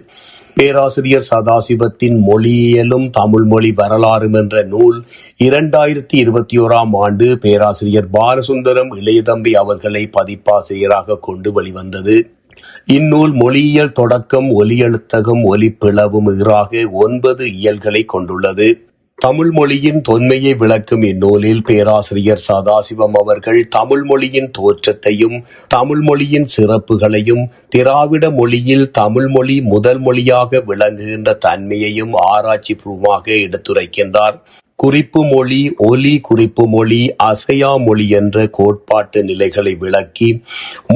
பேராசிரியர் சதாசிவத்தின் மொழியியலும் தமிழ் மொழி வரலாறும் என்ற நூல் 2021 பேராசிரியர் பாலசுந்தரம் இளையதம்பி அவர்களை பதிப்பாசிரியராக கொண்டு வெளிவந்தது. இந்நூல் மொழியியல் தொடக்கம், ஒலியெழுத்தகம், ஒலிப்பிளவும் ஈறாக 9 இயல்களை கொண்டுள்ளது. தமிழ் மொழியின் தொன்மையை விளக்கும் இந்நூலில் பேராசிரியர் சதாசிவம் அவர்கள் தமிழ் மொழியின் தோற்றத்தையும் தமிழ் மொழியின் சிறப்புகளையும் திராவிட மொழியில் தமிழ் மொழி முதல் மொழியாக விளங்குகின்ற தன்மையையும் ஆராய்ச்சி பூர்வமாக எடுத்துரைக்கின்றார். குறிப்பு மொழி, ஒலி குறிப்பு மொழி, அசையா மொழி என்ற கோட்பாட்டு நிலைகளை விளக்கி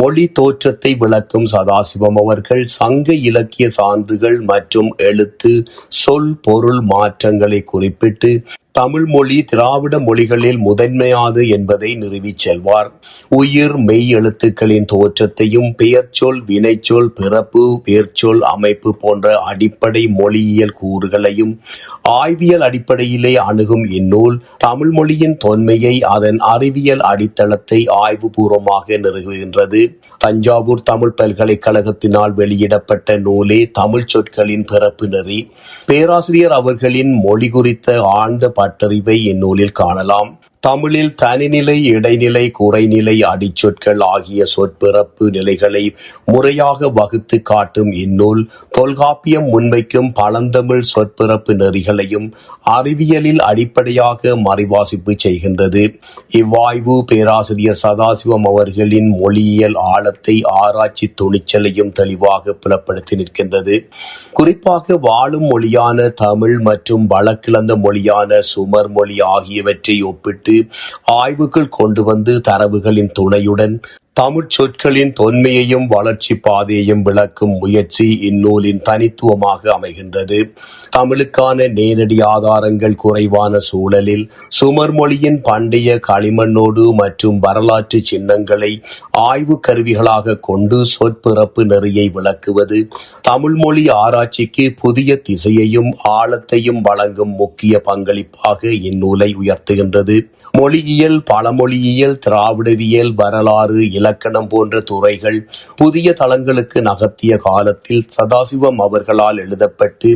மொழி தோற்றத்தை விளக்கும் சதாசிவம் அவர்கள் சங்க இலக்கிய சான்றுகள் மற்றும் எழுத்து, சொல், பொருள் மாற்றங்களை குறிப்பிட்டு தமிழ் மொழி திராவிட மொழிகளில் முதன்மையாது என்பதை நிறுவிச் செல்வார். உயிர் மெய் எழுத்துக்களின் தோற்றத்தையும் பெயர்ச்சொல், வினைச்சொல், பிறப்பு, வேர்ச்சொல் அமைப்பு போன்ற அடிப்படை மொழியியல் கூறுகளையும் ஆய்வியல் அடிப்படையிலே அணுகும் இந்நூல் தமிழ் மொழியின் தொன்மையை, அதன் அறிவியல் அடித்தளத்தை ஆய்வுபூர்வமாக நிறுவுகின்றது. தஞ்சாவூர் தமிழ் பல்கலைக்கழகத்தினால் வெளியிடப்பட்ட நூலே தமிழ் சொற்களின் பிறப்பு நெறி. பேராசிரியர் அவர்களின் மொழி குறித்த ஆழ்ந்த பட்டறிவை இந்நூலில் காணலாம். தமிழில் தனிநிலை, இடைநிலை, குறைநிலை, அடிச்சொற்கள் ஆகிய சொற்பிறப்பு நிலைகளை முறையாக வகுத்து காட்டும் இந்நூல் தொல்காப்பியம் முன்வைக்கும் பழந்தமிழ் சொற்பிறப்பு நெறிகளையும் அறிவியலில் அடிப்படையாக மறைவாசிப்பு செய்கின்றது. இவ்வாய்வு பேராசிரியர் சதாசிவம் அவர்களின் மொழியியல் ஆழத்தை, ஆராய்ச்சி துணிச்சலையும் தெளிவாக புலப்படுத்தி நிற்கின்றது. குறிப்பாக வாழும் மொழியான தமிழ் மற்றும் வழக்கிழந்த மொழியான சுமர் மொழி ஆகியவற்றை ஒப்பிட்டு ஆய்வுக்குள் கொண்டு வந்து தரவுகளின் துணையுடன் தமிழ் சொற்களின் தொன்மையையும் வளர்ச்சி பாதையையும் விளக்கும் முயற்சி இந்நூலின் தனித்துவமாக அமைகின்றது. தமிழுக்கான நேரடி ஆதாரங்கள் குறைவான சூழலில் சுமர் மொழியின் பண்டைய களிமண்ணோடு மற்றும் வரலாற்று சின்னங்களை ஆய்வு கருவிகளாக கொண்டு சொற்பிறப்பு நெறியை விளக்குவது தமிழ் மொழி ஆராய்ச்சிக்கு புதிய திசையையும் ஆழத்தையும் வழங்கும் முக்கிய பங்களிப்பாக இந்நூலை உயர்த்துகின்றது. மொழியியல், பழமொழியியல், திராவிடவியல், வரலாறு, இலக்கணம் போன்ற துறைகள் புதிய தளங்களுக்கு நகர்த்திய காலத்தில் சதாசிவம் அவர்களால் எழுதப்பட்டு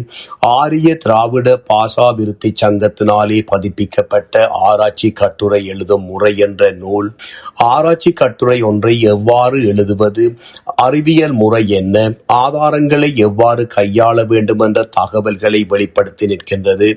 ஆரிய திராவிட பாசாபிருத்தி சங்கத்தினாலே பதிப்பிக்கப்பட்ட ஆராய்ச்சி கட்டுரை எழுதும் முறை என்ற நூல் ஆராய்ச்சி கட்டுரை ஒன்றை எவ்வாறு எழுதுவது, அறிவியல் முறை என்ன, ஆதாரங்களை எவ்வாறு கையாள வேண்டும் என்ற தகவல்களை வெளிப்படுத்தி நிற்கின்றது.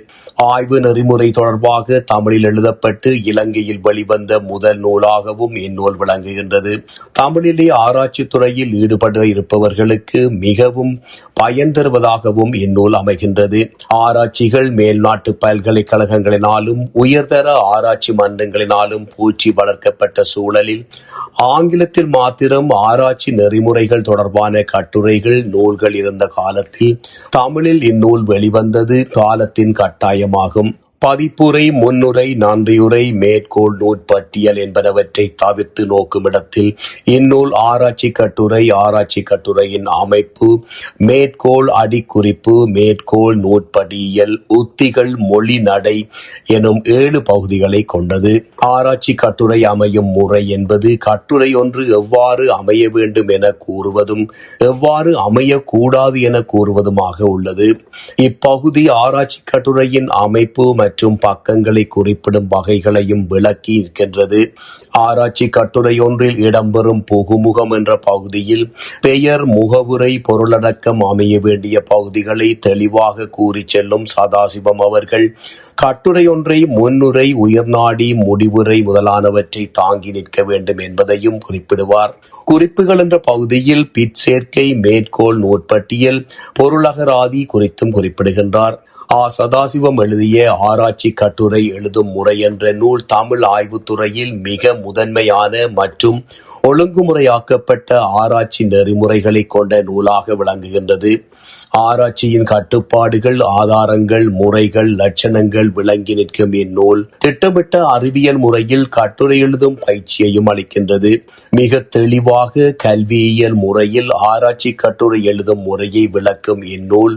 ஆய்வு நெறிமுறை தொடர்பாக தமிழில் எழுதப்பட்டு இலங்கையில் வெளிவந்த முதல் நூலாகவும் இந்நூல் விளங்குகின்றது. தமிழிலே ஆராய்ச்சி துறையில் ஈடுபட இருப்பவர்களுக்கு மிகவும் பயன் தருவதாகவும் இந்நூல் அமைகின்றது. ஆராய்ச்சிகள் மேல்நாட்டு பல்கலைக்கழகங்களினாலும் உயர்தர ஆராய்ச்சி மன்றங்களினாலும் பூச்சி வளர்க்கப்பட்ட சூழலில் ஆங்கிலத்தில் மாத்திரம் ஆராய்ச்சி நெறிமுறைகள் தொடர்பான கட்டுரைகள், நூல்கள் இருந்த காலத்தில் தமிழில் இந்நூல் வெளிவந்தது காலத்தின் கட்டாயமாகும். பதிப்புரை, முன்னுரை, நன்றியுரை, மேற்கோள், நூற்பட்டியல் என்பனவற்றை தவிர்த்து நோக்குமிடத்தில் இந்நூல் ஆராய்ச்சி கட்டுரை, ஆராய்ச்சி கட்டுரையின் அமைப்பு, மேற்கோள், அடிக்குறிப்பு, மேற்கோள், நூற்படியியல், உத்திகள், மொழி நடை எனும் 7 பகுதிகளை கொண்டது. ஆராய்ச்சி கட்டுரை அமையும் முறை என்பது கட்டுரை ஒன்று எவ்வாறு அமைய வேண்டும் என கூறுவதும் எவ்வாறு அமையக்கூடாது என கூறுவதுமாக உள்ளது. இப்பகுதி ஆராய்ச்சி கட்டுரையின் அமைப்பு மற்றும் பக்கங்களை குறிப்பிடும் வகைகளையும் விளக்கி இருக்கின்றது. ஆராய்ச்சி கட்டுரை ஒன்றில் இடம்பெறும் புகுமுகம் என்ற பகுதியில் பெயர், முகவுரை, பொருளடக்கம் அமைய வேண்டிய பகுதிகளை தெளிவாக கூறி செல்லும் சதாசிவம் அவர்கள் கட்டுரை ஒன்றை முன்னுரை, உயர்நாடி, முடிவுரை முதலானவற்றை தாங்கி நிற்க வேண்டும் என்பதையும் குறிப்பிடுவார். குறிப்புகள் என்ற பகுதியில் பிற்சேர்க்கை, மேற்கோள், நூற்பட்டியல், பொருளகராதி குறித்தும் குறிப்பிடுகின்றார். சதாசிவம் எழுதிய ஆராய்ச்சி கட்டுரை எழுதும் முறை என்ற நூல் தமிழ் ஆய்வுத்துறையில் மிக முதன்மையான மற்றும் ஒழுங்குமுறையாக்கப்பட்ட ஆராய்ச்சி நெறிமுறைகளை கொண்ட நூலாக விளங்குகின்றது. ஆராய்ச்சியின் கட்டுப்பாடுகள், ஆதாரங்கள், முறைகள், லட்சணங்கள் விளங்கி நிற்கும் இந்நூல் திட்டமிட்ட அறிவியல் முறையில் கட்டுரை எழுதும் பயிற்சியையும் அளிக்கின்றது. மிக தெளிவாக கல்வியியல் முறையில் ஆராய்ச்சி கட்டுரை எழுதும் முறையை விளக்கும் இந்நூல்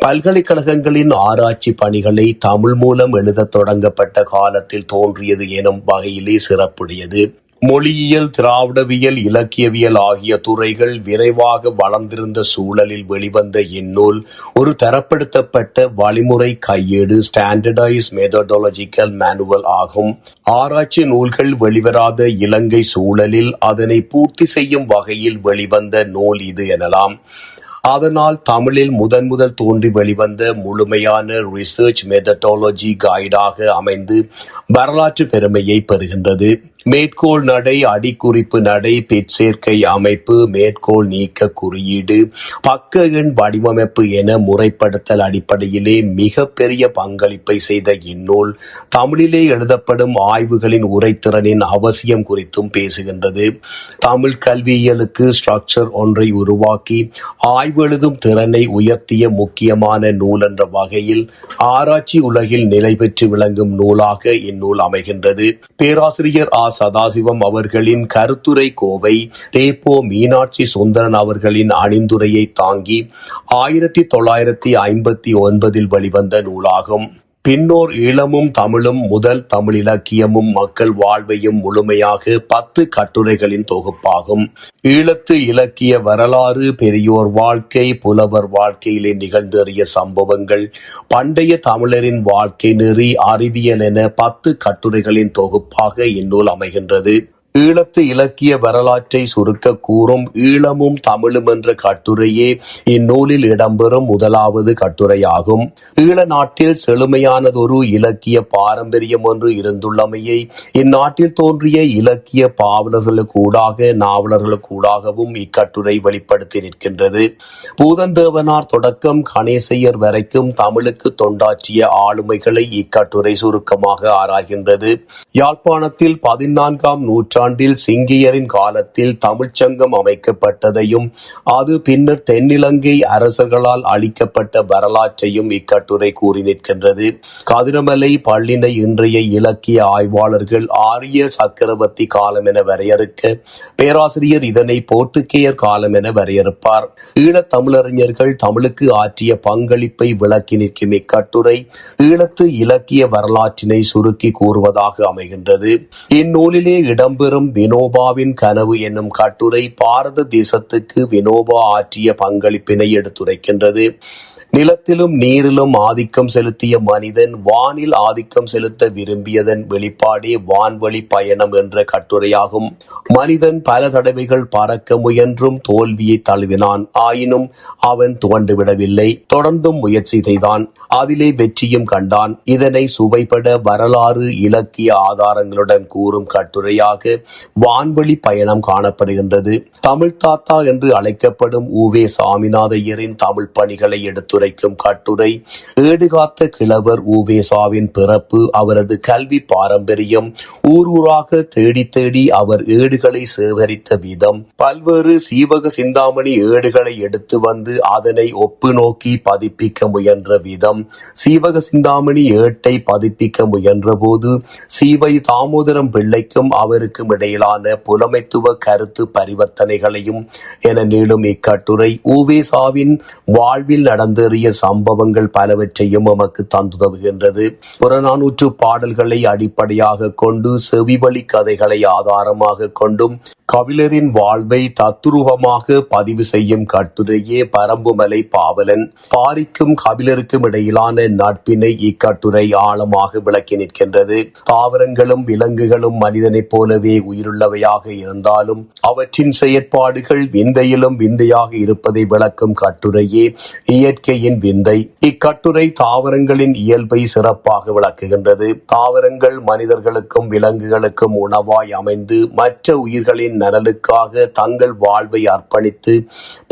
பல்கலைக்கழகங்களின் ஆராய்ச்சி பணிகளை தமிழ் மூலம் எழுத தொடங்கப்பட்ட காலத்தில் தோன்றியது எனும் வகையிலே சிறப்புடையது. மொழியியல், திராவிடவியல், இலக்கியவியல் ஆகிய துறைகள் விரைவாக வளர்ந்திருந்த சூழலில் வெளிவந்த இந்நூல் ஒரு தரப்படுத்தப்பட்ட வழிமுறை கையேடு, ஸ்டாண்டர்டைஸ் மெத்தடாலஜிக்கல் மேனுவல் ஆகும். ஆராய்ச்சி நூல்கள் வெளிவராத இலங்கை சூழலில் அதனை பூர்த்தி செய்யும் வகையில் வெளிவந்த நூல் இது எனலாம். அதனால் தமிழில் முதல் தோன்றி வெளிவந்த முழுமையான ரிசர்ச் மெத்தடாலஜி கைடாக அமைந்து வரலாற்று பெருமையை பெறுகின்றது. மேற்கோள் நடை, அடிக்குறிப்பு நடை, பிற்சேர்க்கை அமைப்பு, மேற்கோள் நீக்க குறியீடு, பக்க எண் வடிவமைப்பு என முறைப்படுத்தல் அடிப்படையிலே மிக பெரிய பங்களிப்பை செய்த இந்நூல் தமிழிலே எழுதப்படும் ஆய்வுகளின் உரைத்திறனின் அவசியம் குறித்தும் பேசுகின்றது. தமிழ் கல்வியியலுக்கு ஸ்ட்ரக்சர் ஒன்றை உருவாக்கி ஆய்வு எழுதும் திறனை உயர்த்திய முக்கியமான நூல் என்ற வகையில் ஆராய்ச்சி உலகில் நிலை பெற்று விளங்கும் நூலாக இந்நூல் அமைகின்றது. பேராசிரியர் சதாசிவம் அவர்களின் கருத்துரை கோவை தேப்போ மீனாட்சி சுந்தரன் அவர்களின் அணிந்துரையை தாங்கி 1959 வெளிவந்த நூலாகும். பின்னோர் ஈழமும் தமிழும், முதல் தமிழ் இலக்கியமும், மக்கள் வாழ்வையும் முழுமையாக 10 கட்டுரைகளின் தொகுப்பாகும். ஈழத்து இலக்கிய வரலாறு, பெரியோர் வாழ்க்கை, புலவர் வாழ்க்கையிலே நிகழ்ந்தேறிய சம்பவங்கள், பண்டைய தமிழரின் வாழ்க்கை நெறி, அறிவியல் என 10 கட்டுரைகளின் தொகுப்பாக இந்நூல் அமைகின்றது. ஈழத்து இலக்கிய வரலாற்றை சுருக்க கூறும் ஈழமும் தமிழும் என்ற கட்டுரையே இந்நூலில் இடம்பெறும் முதலாவது கட்டுரையாகும். ஈழ நாட்டில் செழுமையானதொரு இலக்கிய பாரம்பரியம் ஒன்று இருந்துள்ளமையை இந்நாட்டில் தோன்றிய இலக்கிய பாவலர்களுக்கூடாக, நாவலர்களுக்கூடாகவும் இக்கட்டுரை வெளிப்படுத்தி நிற்கின்றது. பூதந்தேவனார் தொடக்கம் கணேசையர் வரைக்கும் தமிழுக்கு தொண்டாற்றிய ஆளுமைகளை இக்கட்டுரை சுருக்கமாக ஆராய்கின்றது. யாழ்ப்பாணத்தில் 14ஆம் நூற்றாண்டில் சிங்கியரின் காலத்தில் தமிழ்ச்சங்கம் அமைக்கப்பட்டதையும் அது பின்னர் தென்னிலங்கை அரசர்களால் அளிக்கப்பட்ட வரலாற்றையும் இக்கட்டுரை கூறி நிற்கின்றது. கதிரமலை பள்ளினை இன்றைய இலக்கிய ஆய்வாளர்கள் ஆரிய சக்கரவர்த்தி காலம் என வரையறுக்க, பேராசிரியர் இதனை போர்த்துகேயர் காலம் என வரையறுப்பார். ஈழத் தமிழறிஞர்கள் தமிழுக்கு ஆற்றிய பங்களிப்பை விளக்கி நிற்கும் இக்கட்டுரை ஈழத்து இலக்கிய வரலாற்றினை சுருக்கி கூறுவதாக அமைகின்றது. இந்நூலிலே இடம்பெறும் வினோபாவின் கனவு என்னும் கட்டுரை பாரத தேசத்துக்கு வினோபா ஆற்றிய பங்களிப்பினை எடுத்துரைக்கின்றது. நிலத்திலும் நீரிலும் ஆதிக்கம் செலுத்திய மனிதன் வானில் ஆதிக்கம் செலுத்த விரும்பியதன் வெளிப்பாடே வான்வழி பயணம் என்ற கட்டுரையாகும். மனிதன் பல தடவைகள் பறக்க முயன்றும் தோல்வியை தழுவினான். ஆயினும் அவன் துவண்டுவிடவில்லை, தொடர்ந்தும் முயற்சி செய்தான். அதிலே வெற்றியும் கண்டான். இதனை சுவைபட வரலாறு, இலக்கிய ஆதாரங்களுடன் கூறும் கட்டுரையாக வான்வழி பயணம் காணப்படுகின்றது. தமிழ் தாத்தா என்று அழைக்கப்படும் உ.வே. சாமிநாதையரின் தமிழ் பணிகளை எடுத்து எடுத்துரைக்கும் கட்டுரை. ஏடுகாத்த கிழவர் உவேசாவின் பிறப்பு, அவரது கல்வி பாரம்பரியம், ஊராக தேடி தேடி அவர் ஏடுகளை சேகரித்த விதம், பல்வேறு சீவக சிந்தாமணி ஏடுகளை எடுத்து வந்து அதனை ஒப்பு நோக்கி பதிப்பிக்க முயன்ற விதம், சீவக சிந்தாமணி ஏட்டை பதிப்பிக்க முயன்ற போது சீவை தாமோதரம் பிள்ளைக்கும் அவருக்கும் இடையிலான புலமைத்துவ கருத்து பரிவர்த்தனைகளையும் என நீளும் இக்கட்டுரை உவேசாவின் வாழ்வில் நடந்தேறிய சம்பவங்கள் பலவற்றையும் நமக்கு தந்துதவுகின்றது. புறநானூற்று பாடல்களை அடிப்படையாக கொண்டு செவிவழி கதைகளை ஆதாரமாக கொண்டும் கபிலரின் வாழ்வை தத்துரூபமாக பதிவு செய்யும் கட்டுரையே பரம்புமலை பாவலன். பாரிக்கும் கபிலருக்கும் இடையிலான நட்பினை இக்கட்டுரை ஆழமாக விளக்கி நிற்கின்றது. தாவரங்களும் விலங்குகளும் மனிதனைப் போலவே உயிருள்ளவையாக இருந்தாலும் அவற்றின் செயற்பாடுகள் விந்தையிலும் விந்தையாக இருப்பதை விளக்கும் கட்டுரையே இயற்கையின் விந்தை. இக்கட்டுரை தாவரங்களின் இயல்பை சிறப்பாக விளக்குகின்றது. தாவரங்கள் மனிதர்களுக்கும் விலங்குகளுக்கும் உணவாய் அமைந்து மற்ற உயிர்களின் நலனுக்காக தங்கள் வாழ்வை அர்ப்பணித்து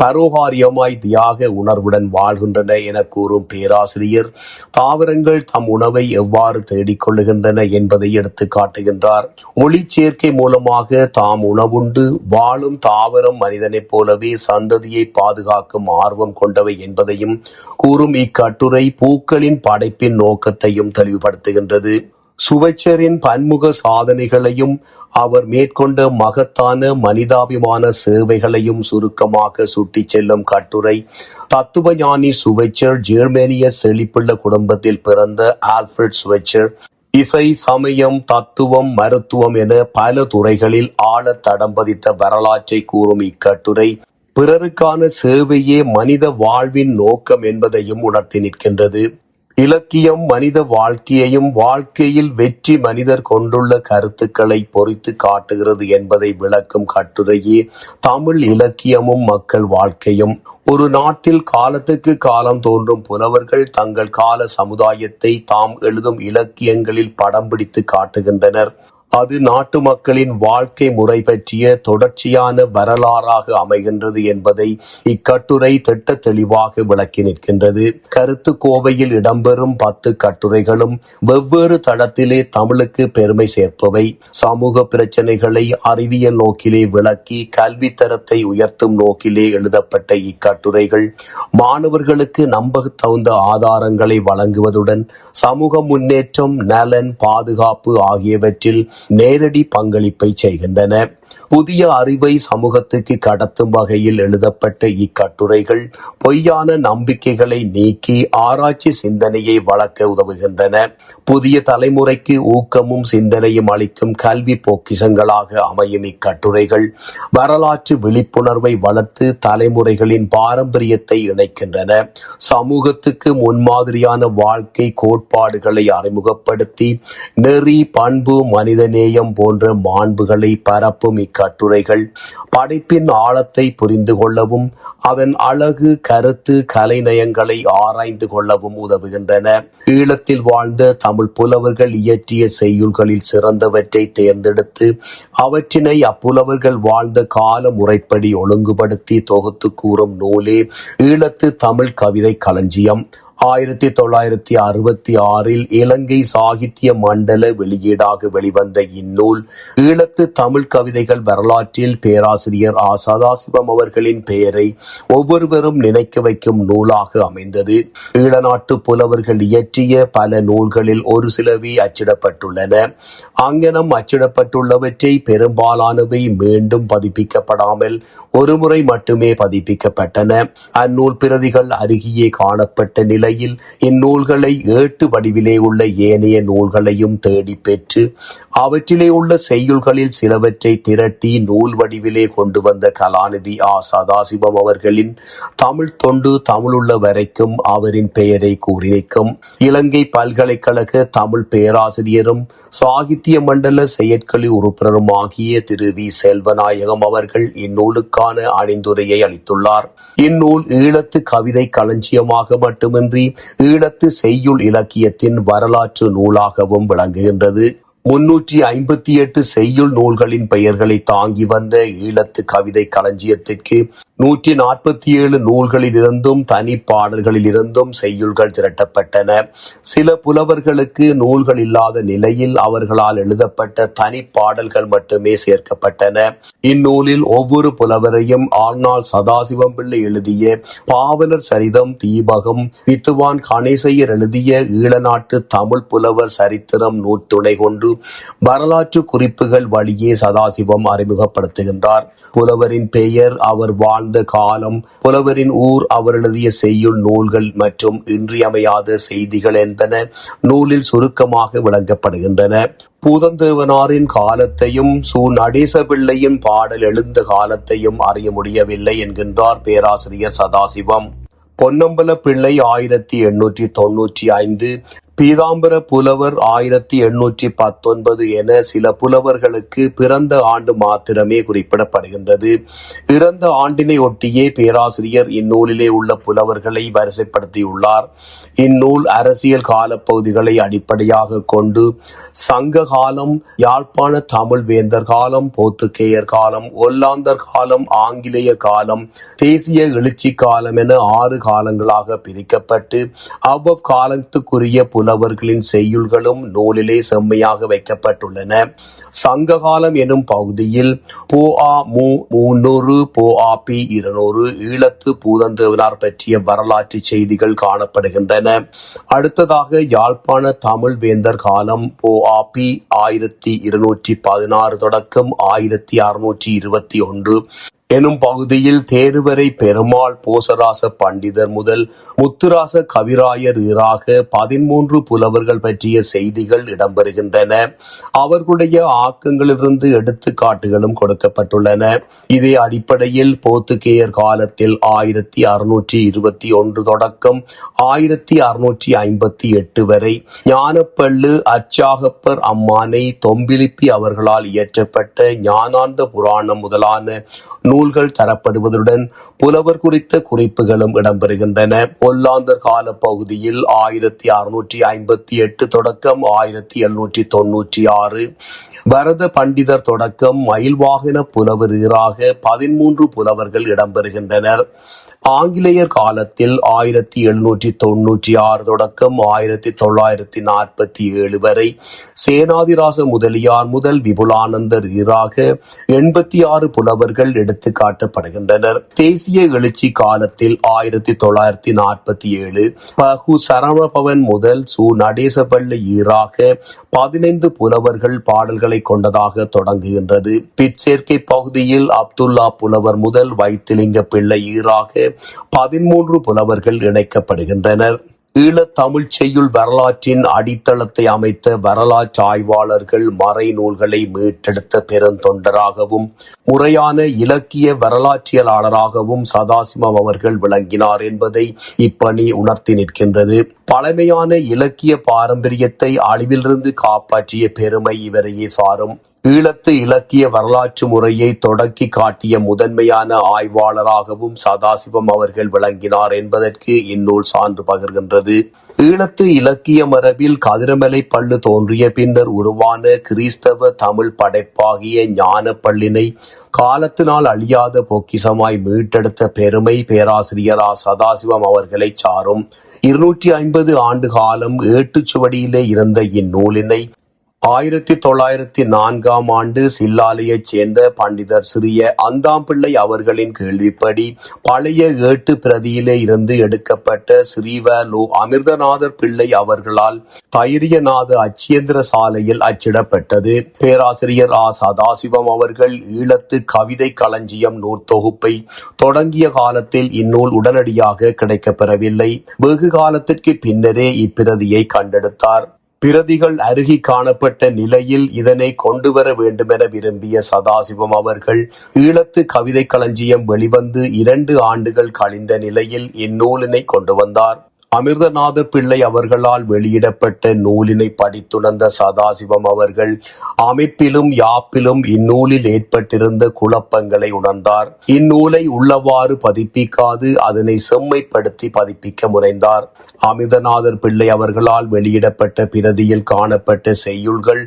பரோகாரியமாய் தியாக உணர்வுடன் வாழ்கின்றன என கூறும் பேராசிரியர் தாவரங்கள் தம் உணவை எவ்வாறு தேடிக்கொள்ளுகின்றன என்பதை எடுத்து காட்டுகின்றார். ஒளிச்சேர்க்கை மூலமாக தாம் உணவுண்டு வாழும் தாவரம் மனிதனைப் போலவே சந்ததியை பாதுகாக்கும் ஆர்வம் கொண்டவை என்பதையும் கூறும் இக்கட்டுரை பூக்களின் படைப்பின் நோக்கத்தையும் தெளிவுபடுத்துகின்றது. சுவைச்சரின் பன்முக சாதனைகளையும் அவர் மேற்கொண்ட மகத்தான மனிதாபிமான சேவைகளையும் சுருக்கமாக சுட்டிச் செல்லும் கட்டுரை. தத்துவ ஞானி சுவைச்சர் ஜெர்மேனிய செழிப்புள்ள குடும்பத்தில் பிறந்த ஆல்ஃபிரட் சுவைச்சர் இசை, சமயம், தத்துவம், மருத்துவம் என பல துறைகளில் ஆழ தடம் பதித்த வரலாற்றை கூறும் இக்கட்டுரை பிறருக்கான சேவையே மனித வாழ்வின் நோக்கம் என்பதையும் உணர்த்தி நிற்கின்றது. இலக்கியம் மனித வாழ்க்கையையும் வாழ்க்கையில் வெற்றி மனிதர் கொண்டுள்ள கருத்துக்களை பொறித்து காட்டுகிறது என்பதை விளக்கும் கட்டுரையே தமிழ் இலக்கியமும் மக்கள் வாழ்க்கையும். ஒரு நாட்டில் காலத்துக்கு காலம் தோன்றும் புலவர்கள் தங்கள் கால சமுதாயத்தை தாம் எழுதும் இலக்கியங்களில் படம் பிடித்து காட்டுகின்றனர். அது நாட்டு மக்களின் வாழ்க்கை முறை பற்றிய தொடர்ச்சியான வரலாறாக அமைகின்றது என்பதை இக்கட்டுரை திட்ட தெளிவாக விளக்கி நிற்கின்றது. கருத்து கோவையில் இடம்பெறும் 10 கட்டுரைகளும் வெவ்வேறு தளத்திலே தமிழுக்கு பெருமை சேர்ப்பவை. சமூக பிரச்சனைகளை அறிவியல் நோக்கிலே விளக்கி கல்வி தரத்தை உயர்த்தும் நோக்கிலே எழுதப்பட்ட இக்கட்டுரைகள் மாணவர்களுக்கு நம்பத்தகுந்த ஆதாரங்களை வழங்குவதுடன் சமூக முன்னேற்றம், நலன், பாதுகாப்பு ஆகியவற்றில் நேரடி பங்களிப்பை செய்கின்றன. புதிய அறிவை சமூகத்துக்கு கடத்தும் வகையில் எழுதப்பட்ட இக்கட்டுரைகள் பொய்யான நம்பிக்கைகளை நீக்கி ஆராய்ச்சி சிந்தனையை வளர்க்க உதவுகின்றன. புதிய தலைமுறைக்கு ஊக்கமும் சிந்தனையும் அளிக்கும் கல்வி பொக்கிஷங்களாக அமையும் இக்கட்டுரைகள் வரலாற்று விழிப்புணர்வை வளர்த்து தலைமுறைகளின் பாரம்பரியத்தை இணைக்கின்றன. சமூகத்துக்கு முன்மாதிரியான வாழ்க்கை கோட்பாடுகளை அறிமுகப்படுத்தி நெறி, பண்பு, மனிதநேயம் போன்ற மாண்புகளை பரப்பும் இக்கட்டுரைகள் படைப்பின் ஆழத்தை புரிந்து கொள்ளவும் அதன் அழகு, கருத்து, கலைநயங்களை ஆராய்ந்து கொள்ளவும் உதவுகின்றன. ஈழத்தில் வாழ்ந்த தமிழ் புலவர்கள் இயற்றிய செய்யுள்களில் சிறந்தவற்றை தேர்ந்தெடுத்து அவற்றினை அப்புலவர்கள் வாழ்ந்த கால முறைப்படி ஒழுங்குபடுத்தி தொகுத்து கூறும் நூலே ஈழத்து தமிழ் கவிதை களஞ்சியம். 1966 இலங்கை சாகித்ய மண்டல வெளியீடாக வெளிவந்த இந்நூல் ஈழத்து தமிழ் கவிதைகள் வரலாற்றில் பேராசிரியர் ஆ. சதாசிவம் அவர்களின் பெயரை ஒவ்வொருவரும் நினைக்க வைக்கும் நூலாக அமைந்தது. ஈழநாட்டு புலவர்கள் இயற்றிய பல நூல்களில் ஒரு சிலவே அச்சிடப்பட்டுள்ளன. அங்கனம் அச்சிடப்பட்டுள்ளவற்றை பெரும்பாலானவை மீண்டும் பதிப்பிக்கப்படாமல் ஒருமுறை மட்டுமே பதிப்பிக்கப்பட்டன. அந்நூல் பிரதிகள் அருகியே காணப்பட்ட நிலை இந்நூல்களை ஏட்டு வடிவிலே உள்ள ஏனைய நூல்களையும் தேடி பெற்று அவற்றிலே உள்ள செய்யுள்களில் சிலவற்றை திரட்டி நூல் வடிவிலே கொண்டு வந்த கலாநிதி ஆ. சதாசிவம் அவர்களின் தமிழ் தொண்டு தமிழுள்ள வரைக்கும் அவரின் பெயரை கூறி நிற்கும். இலங்கை பல்கலைக்கழக தமிழ் பேராசிரியரும் சாகித்ய மண்டல செயற்குழு உறுப்பினரும் ஆகிய திரு வி. செல்வநாயகம் அவர்கள் இந்நூலுக்கான அணிந்துரையை அளித்துள்ளார். இந்நூல் ஈழத்து கவிதை களஞ்சியமாக மட்டுமின்றி ஈழத்து செய்யுள் இலக்கியத்தின் வரலாற்று நூலாகவும் விளங்குகின்றது. 358 செய்யுள் நூல்களின் பெயர்களை தாங்கி வந்த ஈழத்து கவிதை களஞ்சியத்திற்கு 147 நூல்களிலிருந்தும் தனிப்பாடல்களிலிருந்தும் செய்யுள்கள் திரட்டப்பட்டன. சில புலவர்களுக்கு நூல்கள் இல்லாத நிலையில் அவர்களால் எழுதப்பட்ட தனிப்பாடல்கள் மட்டுமே சேர்க்கப்பட்டன. இந்நூலில் ஒவ்வொரு புலவரையும் ஆழ்நாள் சதாசிவம் பிள்ளை எழுதிய பாவலர் சரிதம், தீபகம், வித்துவான் கணேசையர் எழுதிய ஈழநாட்டு தமிழ் புலவர் சரித்திரம் நூற்றுணை கொண்டு வரலாற்று குறிப்புகள் வழியே சதாசிவம் அறிமுகப்படுத்துகின்றார். புலவரின் பெயர், அவர் வாழ்ந்த காலம், புலவரின் ஊர், அவர் எழுதிய செய்யுள் நூல்கள் மற்றும் இன்றியமையாத செய்திகள் என்பன நூலில் சுருக்கமாக விளங்கப்படுகின்றன. பூதந்தேவனாரின் காலத்தையும் நடேசபிள்ளையின் பாடல் எழுந்த காலத்தையும் அறிய முடியவில்லை என்கின்றார் பேராசிரியர் சதாசிவம். பொன்னம்பல பிள்ளை 1895, பீதாம்பர புலவர் 1819 என சில புலவர்களுக்கு பிறந்த ஆண்டு மாத்திரமே குறிப்பிடப்படுகின்றது. இறந்த ஆண்டினை ஒட்டியே பேராசிரியர் இந்நூலிலே உள்ள புலவர்களை வரிசைப்படுத்தியுள்ளார். இந்நூல் அரசியல் காலப்பகுதிகளை அடிப்படையாக கொண்டு சங்க காலம், யாழ்ப்பாண தமிழ் வேந்தர் காலம், போத்துக்கேயர் காலம், ஒல்லாந்தர் காலம், ஆங்கிலேயர் காலம், தேசிய எழுச்சி காலம் என 6 காலங்களாக பிரிக்கப்பட்டு அவ்வக்காலத்துக்குரிய புலவர்களின் செய்யுள்களும் நூலிலே செம்மையாக வைக்கப்பட்டுள்ளன. சங்ககாலம் எனும் பகுதியில் பொ.ஆ. மு. 300, பொ.ஆ. பி. 200 ஈழத்து பூதந்தேவனார் பற்றிய வரலாற்று செய்திகள் காணப்படுகின்றன. அடுத்ததாக யாழ்ப்பாண தமிழ் வேந்தர் காலம் பொ.ஆ. பி. 1216 தொடக்கம் 1621 எனும் பகுதியில் தேருவரை பெருமாள், போசராச பண்டிதர் முதல் முத்துராச கவிராயர் ஈறாக 13 புலவர்கள் பற்றிய செய்திகள் இடம்பெறுகின்றன. அவர்களுடைய ஆக்கங்களிலிருந்து எடுத்துக்காட்டுகளும் கொடுக்கப்பட்டுள்ளன. இதே அடிப்படையில் போத்துக்கேயர் காலத்தில் 1621 தொடக்கம் 1658 வரை ஞானப்பள்ளு, அச்சாகப்பர் அம்மானை, தொம்பிலிப்பி அவர்களால் இயற்றப்பட்ட ஞானாந்த புராணம் முதலான நூல்கள் தரப்படுவதுடன் புலவர் குறித்த குறிப்புகளும் இடம்பெறுகின்றன. ஒல்லாந்தர் கால பகுதியில் 1658 தொடக்கம் 1796 வரத பண்டிதர் தொடக்கம் மயில்வாகன புலவர் ஈறாக 13 புலவர்கள் இடம்பெறுகின்றனர். ஆங்கிலேயர் காலத்தில் 1796 தொடக்கம் 1947 வரை சேனாதிராச முதலியார் முதல் விபுலானந்தர் ஈறாக 86 புலவர்கள் எடுத்து காட்டப்படுகின்றனர். தேசிய எழுச்சி காலத்தில் 1947 பகு சரவணபவன் முதல் நடேசபிள்ளை ஈறாக 15 புலவர்கள் பாடல்களை கொண்டதாக தொடங்குகின்றது. பிற்சேர்க்கை பகுதியில் அப்துல்லா புலவர் முதல் வைத்திலிங்க பிள்ளை ஈறாக 13 புலவர்கள் இணைக்கப்படுகின்றனர். ஈழத்தமிழ்ச் செய்யுள் வரலாற்றின் அடித்தளத்தை அமைத்த வரலாற்று ஆய்வாளர்கள் மறை நூல்களை மீட்டெடுத்த பெருந்தொண்டராகவும் முறையான இலக்கிய வரலாற்றியலாளராகவும் சதாசிவம் அவர்கள் விளங்கினார் என்பதை இப்பணி உணர்த்தி நிற்கின்றது. பழமையான இலக்கிய பாரம்பரியத்தை அழிவிலிருந்து காப்பாற்றிய பெருமை இவரையே சாரும். ஈழத்து இலக்கிய வரலாற்று முறையை தொடக்கி காட்டிய முதன்மையான ஆய்வாளராகவும் சதாசிவம் அவர்கள் விளங்கினார் என்பதற்கு இந்நூல் சான்று பகர்கின்றது. ஈழத்து இலக்கிய மரபில் கதிரமலை பள்ளு தோன்றிய பின்னர் உருவான கிறிஸ்தவ தமிழ் படைப்பாகிய ஞானப்பள்ளினை காலத்தினால் அழியாத பொக்கிசமாய் மீட்டெடுத்த பெருமை பேராசிரியர் சதாசிவம் அவர்களை சாரும். 250 ஆண்டு காலம் ஏட்டுச்சுவடியிலே இருந்த இந்நூலினை 1904 ஆண்டு சில்லாலையைச் சேர்ந்த பண்டிதர் சிறிய அந்தாம்பிள்ளை அவர்களின் கேள்விப்படி பழைய ஏட்டு பிரதியிலே இருந்து எடுக்கப்பட்ட ஸ்ரீவலு அமிர்தநாதர் பிள்ளை அவர்களால் தைரியநாத அச்சியந்திர சாலையில் அச்சிடப்பட்டது. பேராசிரியர் சதாசிவம் அவர்கள் ஈழத்து கவிதை களஞ்சியம் நூற்தொகுப்பை தொடங்கிய காலத்தில் இந்நூல் உடனடியாக கிடைக்கப்பெறவில்லை. வெகு காலத்திற்கு பின்னரே இப்பிரதியை கண்டெடுத்தார். பிரதிகள் அருகி காணப்பட்ட நிலையில் இதனை கொண்டுவர வேண்டுமென விரும்பிய சதாசிவம் அவர்கள் ஈழத்து கவிதை களஞ்சியம் வெளிவந்து 2 ஆண்டுகள் கழிந்த நிலையில் இந்நூலினை கொண்டு வந்தார். அமிர்தநாத பிள்ளை அவர்களால் வெளியிடப்பட்ட நூலினை படித்துணர்ந்த சதாசிவம் அவர்கள் அமைப்பிலும் யாப்பிலும் இந்நூலில் ஏற்பட்டிருந்த குழப்பங்களை உணர்ந்தார். இந்நூலை உள்ளவாறு பதிப்பிக்காது அதனை செம்மைப்படுத்தி பதிப்பிக்க முனைந்தார். அமிர்தநாதர் பிள்ளை அவர்களால் வெளியிடப்பட்ட பிரதியில் காணப்பட்ட செய்யுள்கள்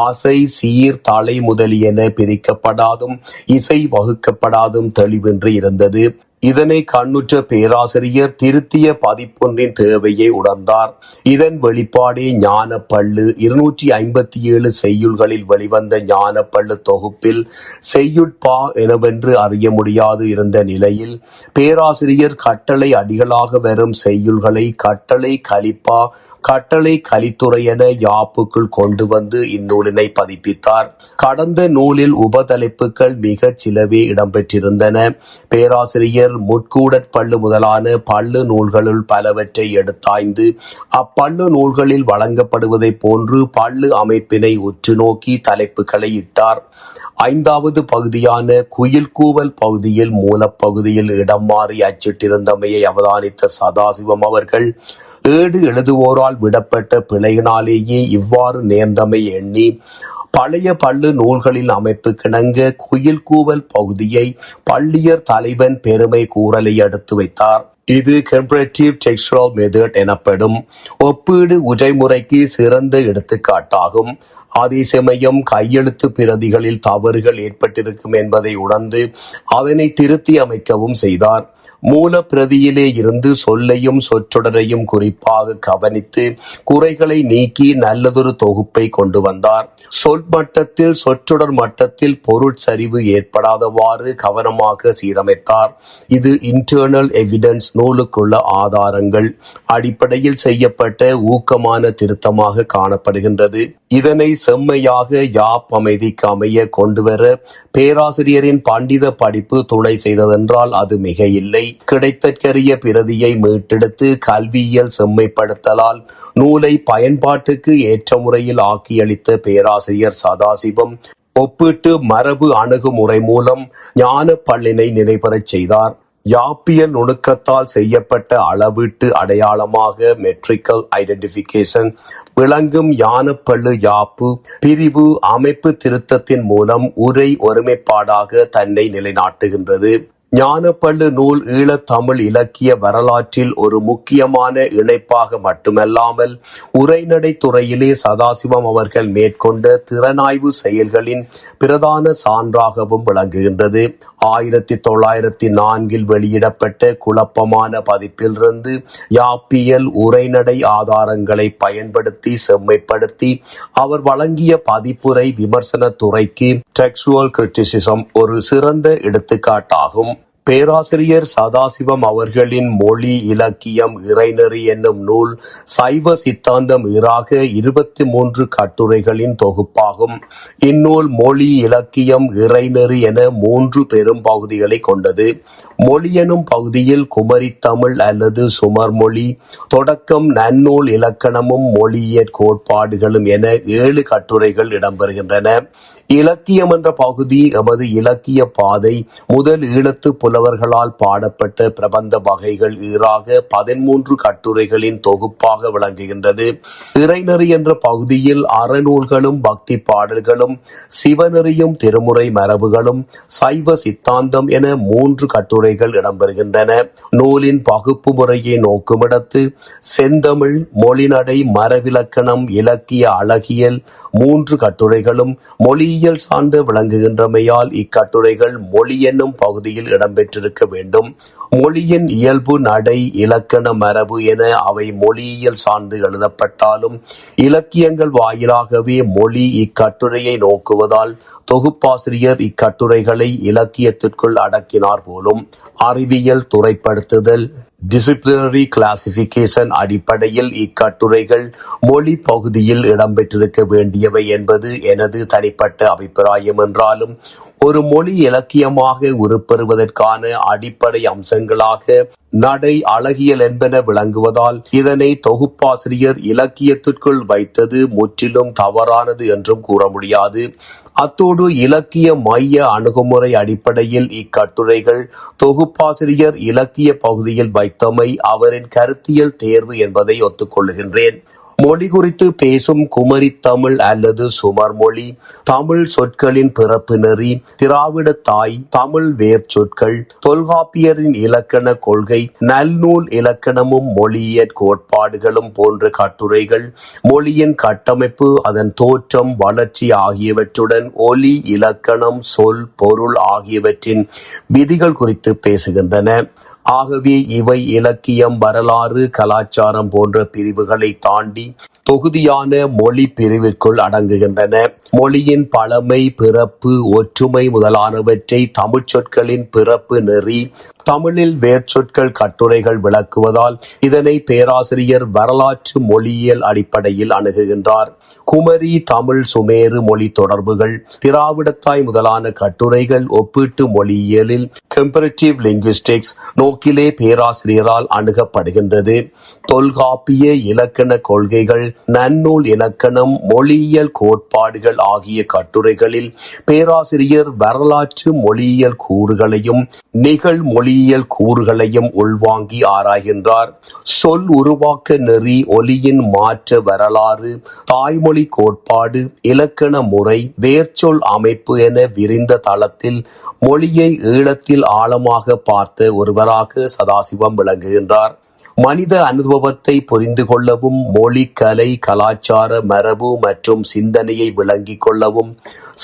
அசை, சீர், தலை முதலியன பிரிக்கப்படாதும் இசை வகுக்கப்படாதும் தெளிவின்றி இருந்தது. இதனை கண்ணுற்ற பேராசிரியர் திருத்திய பதிப்பொன்றின் தேவையை உணர்ந்தார். இதன் வெளிப்பாடே ஞானப்பள்ளு. 257 செய்யுள்களில் வெளிவந்த ஞானப்பள்ளு தொகுப்பில் செய்யுட்பா எனவென்று அறிய முடியாது இருந்த நிலையில் பேராசிரியர் கட்டளை அடிகளாக வரும் செய்யுள்களை கட்டளை கலிப்பா, கட்டளை கலித்துறை என யாப்புக்குள் கொண்டு வந்து இந்நூலினை பதிப்பித்தார். கடந்த நூலில் உபதலைப்புகள் மிகச் சிலவே இடம்பெற்றிருந்தன. பேராசிரியர் முட்கூடற்பள்ளு முதலான பள்ளு நூல்களுள் பலவற்றை எடுத்தாய்ந்து அப்பள்ளு நூல்களில் வழங்கப்படுவதைப் போன்று பள்ளு அமைப்பினை உற்று நோக்கி தலைப்புகளை இட்டார். 5வது பகுதியான குயில் கூவல் பகுதியில் மூலப்பகுதியில் இடம் மாறி அச்சிட்டிருந்தமையை அவதானித்த சதாசிவம் அவர்கள் ஏடு எழுதுவோரால் விடப்பட்ட பிழையினாலேயே இவ்வாறு நேர்ந்தமை எண்ணி பழைய பள்ளு நூல்களின் அமைப்பு கிணங்க குயில் கூவல் பகுதியை பள்ளியர் தலைவன் பெருமை கூறலை எடுத்து வைத்தார். இது கம்பேரிட்டிவ் டெக்ஸ்டுவல் மெத்தட் எனப்படும் ஒப்பீடு உரைமுறைக்கு சிறந்த எடுத்துக்காட்டாகும். அதே சமயம் கையெழுத்து பிரதிகளில் தவறுகள் ஏற்பட்டிருக்கும் என்பதை உணர்ந்து அதனை திருத்தி அமைக்கவும் செய்தார். மூல பிரதியிலே இருந்து சொல்லையும் சொற்றொடரையும் குறிப்பாக கவனித்து குறைகளை நீக்கி நல்லதொரு தொகுப்பை கொண்டு வந்தார். சொல் மட்டத்தில் சொற்றொடர் மட்டத்தில் பொருட்சரிவு ஏற்படாதவாறு கவனமாக சீரமைத்தார். இது இன்டர்னல் எவிடன்ஸ் நூலுக்குள்ள ஆதாரங்கள் அடிப்படையில் செய்யப்பட்ட ஊக்கமான திருத்தமாக காணப்படுகின்றது. இதனை செம்மையாக யாப் அமைதிக்கு அமைய கொண்டுவர பேராசிரியரின் பண்டித படிப்பு துணை செய்ததென்றால் அது மிக இல்லை. கிடைத்தற்கரிய பிரதியை மீட்டெடுத்து கல்வியியல் செம்மைப்படுத்தலால் நூலை பயன்பாட்டுக்கு ஏற்ற முறையில் ஆக்கியளித்த பேராசிரியர் சதாசிவம் ஒப்பீட்டு மரபு அணுகுமுறை மூலம் ஞானப்பள்ளினை நினைபெறச் செய்தார். யாப்பியல் நுணுக்கத்தால் செய்யப்பட்ட அளவீட்டு அடையாளமாக மெட்ரிக்கல் ஐடென்டிபிகேஷன் விளங்கும் ஞானப்பள்ளு யாப்பு பிரிவு அமைப்பு திருத்தத்தின் மூலம் உரை ஒருமைப்பாடாக தன்னை நிலைநாட்டுகின்றது. ஞானப்பள்ளு நூல் ஈழத்தமிழ் இலக்கிய வரலாற்றில் ஒரு முக்கியமான இணைப்பாக மட்டுமல்லாமல் உரைநடை துறையிலே சதாசிவம் அவர்கள் மேற்கொண்ட திறனாய்வு செயல்களின் பிரதான சான்றாகவும் விளங்குகின்றது. 1904 வெளியிடப்பட்ட குழப்பமான பதிப்பிலிருந்து யாப்பியல் உரைநடை ஆதாரங்களை பயன்படுத்தி செம்மைப்படுத்தி அவர் வழங்கிய பதிப்புரை விமர்சன துறைக்கு டெக்ஸ்டுவல் கிரிட்டிசிசம் ஒரு சிறந்த எடுத்துக்காட்டாகும். பேராசிரியர் சதாசிவம் அவர்களின் மொழி இலக்கியம் இறைநெறி என்னும் நூல் சைவ சித்தாந்தம் ஈறாக 23 கட்டுரைகளின் தொகுப்பாகும். இந்நூல் மொழி இலக்கியம் இறைநெறி என 3 பெரும் பகுதிகளை கொண்டது. மொழி எனும் பகுதியில் குமரித்தமிழ் அல்லது சுமர் மொழி, தொடக்கம், நன்னூல், இலக்கணமும் மொழியியற் கோட்பாடுகளும் என 7 கட்டுரைகள் இடம்பெறுகின்றன. இலக்கியம் என்ற பகுதி எமது இலக்கிய பாதை முதல் ஈழத்து புலவர்களால் பாடப்பட்ட பிரபந்த வகைகள் ஈறாக 13 கட்டுரைகளின் தொகுப்பாக விளங்குகின்றது. இறைநெறி என்ற பகுதியில் அறநூல்களும் பக்தி பாடல்களும் சிவநெறியும் திருமுறை மரபுகளும் சைவ சித்தாந்தம் என 3 கட்டுரைகள் இடம்பெறுகின்றன. நூலின் பகுப்பு முறையை நோக்குமிடத்து செந்தமிழ், மொழிநடை, மரபிலக்கணம், இலக்கிய அழகியல் 3 கட்டுரைகளும் மொழியியல் சார்ந்து விளங்குகின்றமையால் இக்கட்டுரைகள் மொழி என்னும் பகுதியில் இடம்பெற்றிருக்க வேண்டும். மொழியின் இயல்பு, நடை, இலக்கண மரபு என அவை மொழியியல் சார்ந்து எழுதப்பட்டாலும் இலக்கியங்கள் வாயிலாகவே மொழி இக்கட்டுரையை நோக்குவதால் தொகுப்பாசிரியர் இக்கட்டுரைகளை இலக்கியத்திற்குள் அடக்கினார் போலும். அறிவியல் துறைப்படுத்துதல் டிசிப்ளினரி கிளாசிபிகேஷன் அடிப்படையில் இக்கட்டுரைகள் மொழி பகுதியில் இடம்பெற்றிருக்க வேண்டியவை என்பது எனது தனிப்பட்ட அபிப்பிராயம் என்றாலும் ஒரு மொழி இலக்கியமாக உருப்பெறுவதற்கான அடிப்படை அம்சங்களாக நடை, அழகியல் என்பன விளங்குவதால் இதனை தொகுப்பாசிரியர் இலக்கியத்திற்குள் வைத்தது முற்றிலும் தவறானது என்றும் கூற முடியாது. அத்தோடு இலக்கிய மைய அணுகுமுறை அடிப்படையில் இக்கட்டுரைகள் தொகுப்பாசிரியர் இலக்கிய பகுதியில் வைத்தமை அவரின் கருத்தியல் தேர்வு என்பதை ஒத்துக்கொள்ளுகின்றேன். மொழி குறித்து பேசும் குமரி தமிழ் அல்லது சுமர் மொழி, தமிழ் சொற்களின் பிறப்பு நெறி, திராவிட தாய், தமிழ் வேர் சொற்கள், தொல்காப்பியரின் இலக்கண கொள்கை, நல்நூல் இலக்கணமும் மொழியியற் கோட்பாடுகளும் போன்ற கட்டுரைகள் மொழியின் கட்டமைப்பு, அதன் தோற்றம், வளர்ச்சி ஆகியவற்றுடன் ஒலி, இலக்கணம், சொல், பொருள் ஆகியவற்றின் விதிகள் குறித்து பேசுகின்றன. ஆகவே இவை இலக்கியம், வரலாறு, கலாச்சாரம் போன்ற பிரிவுகளை தாண்டி தொகுதியான மொழி பிரிவிற்குள் அடங்குகின்றன. மொழியின் பழமை, பிறப்பு, ஒற்றுமை முதலானவற்றை தமிழ்ச் சொற்களின் பிறப்பு நெறி, தமிழில் வேர்ச்சொற்கள் கட்டுரைகள் விளக்குவதால் இதனை பேராசிரியர் வரலாற்று மொழியியல் அடிப்படையில் அணுகுகின்றார். குமரி, தமிழ், சுமேறு மொழி தொடர்புகள், திராவிடத்தாய் முதலான கட்டுரைகள் ஒப்பீட்டு மொழியியலில் கம்பேரிட்டிவ் லிங்குவிஸ்டிக்ஸ் நோக்கிலே பேராசிரியரால் அணுகப்படுகின்றது. தொல்காப்பிய இலக்கண கொள்கைகள், நன்னூல் இலக்கணம், மொழியியல் கோட்பாடுகள் ஆகிய கட்டுரைகளில் பேராசிரியர் வரலாற்று மொழியியல் கூறுகளையும் நிகழ் மொழியியல் கூறுகளையும் உள்வாங்கி ஆராய்கின்றார். சொல் உருவாக்க நெறி, ஒலியின் மாற்ற வரலாறு, தாய்மொழி கோட்பாடு, இலக்கண முறை, வேர்ச்சொல் அமைப்பு என விரிந்த தளத்தில் மொழியை ஈழத்தில் ஆழமாக பார்த்த ஒருவராக சதாசிவம் விளங்குகின்றார். மனித அனுபவத்தை புரிந்து கொள்ளவும், மொழி, கலை, கலாச்சார மரபு மற்றும் சிந்தனையை விளங்கிக் கொள்ளவும்,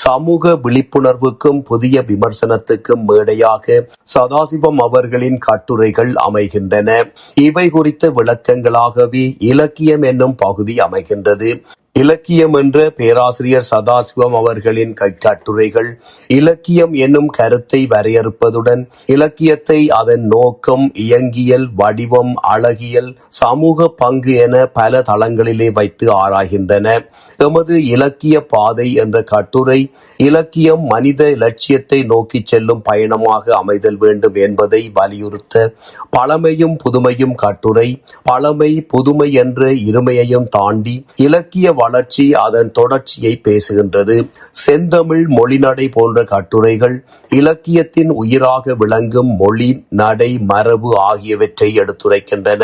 சமூக விழிப்புணர்வுக்கும் புதிய விமர்சனத்துக்கும் மேடையாக சதாசிவம் அவர்களின் கட்டுரைகள் அமைகின்றன. இவை குறித்த விளக்கங்களாகவே இலக்கியம் என்னும் பகுதி அமைகின்றது. இலக்கியம் என்ற பேராசிரியர் சதாசிவம் அவர்களின் கட்டுரைகள் இலக்கியம் என்னும் கருத்தை வரையறுப்பதுடன் இலக்கியத்தை அதன் நோக்கம், இயங்கியல், வடிவம், அழகியல், சமூக பங்கு என பல தளங்களிலே வைத்து ஆராய்கின்றன. எமது இலக்கிய பாதை என்ற கட்டுரை இலக்கியம் மனித இலட்சியத்தை நோக்கி செல்லும் பயணமாக அமைதல் வேண்டும் என்பதை வலியுறுத்த பழமையும் புதுமையும் கட்டுரை பழமை, புதுமை என்ற இருமையையும் தாண்டி இலக்கிய வளர்ச்சி, அதன் தொடர்ச்சியை பேசுகின்றது. செந்தமிழ், மொழிநடை போன்ற கட்டுரைகள் இலக்கியத்தின் உயிராக விளங்கும் மொழி, நடை, மரபு ஆகியவற்றை எடுத்துரைக்கின்றன.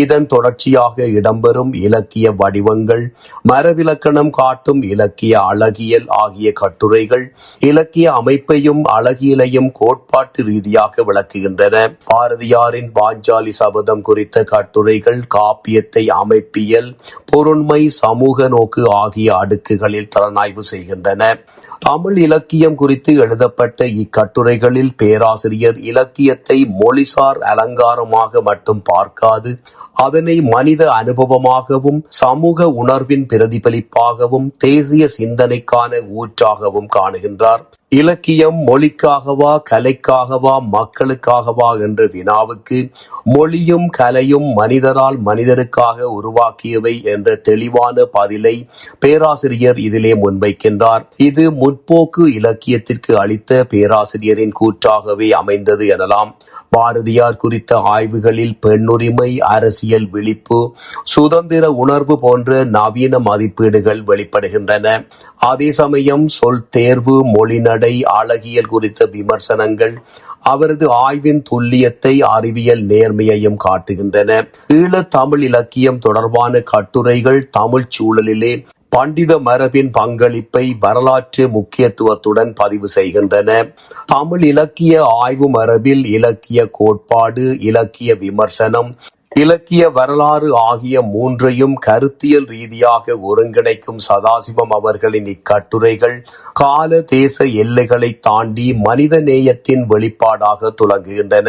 இதன் தொடர்ச்சியாக இடம்பெறும் இலக்கிய வடிவங்கள், மரபிலக்கணம் காட்டும் இலக்கிய அழகியல் ஆகிய கட்டுரைகள் இலக்கிய அமைப்பையும் அழகியலையும் கோட்பாட்டு ரீதியாக விளக்குகின்றன. பாரதியாரின் பாஞ்சாலி சபதம் குறித்த கட்டுரைகள் காப்பியத்தை அமைப்பியல், பொருண்மை, சமூக நோக்கு ஆகிய அடுக்குகளில் திறனாய்வு செய்கின்றன. தமிழ் இலக்கியம் குறித்து எழுதப்பட்ட இக்கட்டுரைகளில் பேராசிரியர் இலக்கியத்தை மொழிசார் அலங்காரமாக மட்டும் பார்க்காது, அதனை மனித அனுபவமாகவும் சமூக உணர்வின் பிரதிபலிப்பாகவும் தேசிய சிந்தனைக்கான ஊற்றாகவும் காணுகின்றார். இலக்கியம் மொழிக்காகவா, கலைக்காகவா, மக்களுக்காகவா என்ற வினாவுக்கு மொழியும் கலையும் மனிதரால் மனிதருக்காக உருவாக்கியவை என்ற தெளிவான பதிலை பேராசிரியர் இதிலே முன்வைக்கின்றார். இது முற்போக்கு இலக்கியத்திற்கு அளித்த பேராசிரியரின் கூற்றாகவே அமைந்தது எனலாம். பாரதியார் குறித்த ஆய்வுகளில் பெண்ணுரிமை, அரசியல் விழிப்பு, சுதந்திர உணர்வு போன்ற நவீன மதிப்பீடுகள் வெளிப்படுகின்றன. அதே சமயம் சொல் தேர்வு, மொழிநடை, அழகியல் குறித்த விமர்சனங்கள் அவரது ஆய்வின் துல்லியத்தை, அறிவியல் நேர்மையையும் காட்டுகின்றன. ஈழத் தமிழ் இலக்கியம் தொடர்பான கட்டுரைகள் தமிழ்ச் சூழலிலே பண்டித மரபின் பங்களிப்பை வரலாற்று முக்கியத்துவத்துடன் பதிவு செய்கின்றன. தமிழ் இலக்கிய ஆய்வு மரபில் இலக்கிய கோட்பாடு, இலக்கிய விமர்சனம், இலக்கிய வரலாறு ஆகிய மூன்றையும் கருத்தியல் ரீதியாக ஒருங்கிணைக்கும் சதாசிவம் அவர்களின் இக்கட்டுரைகள் கால தேச எல்லைகளை தாண்டி மனித நேயத்தின் வெளிப்பாடாக துலங்குகின்றன.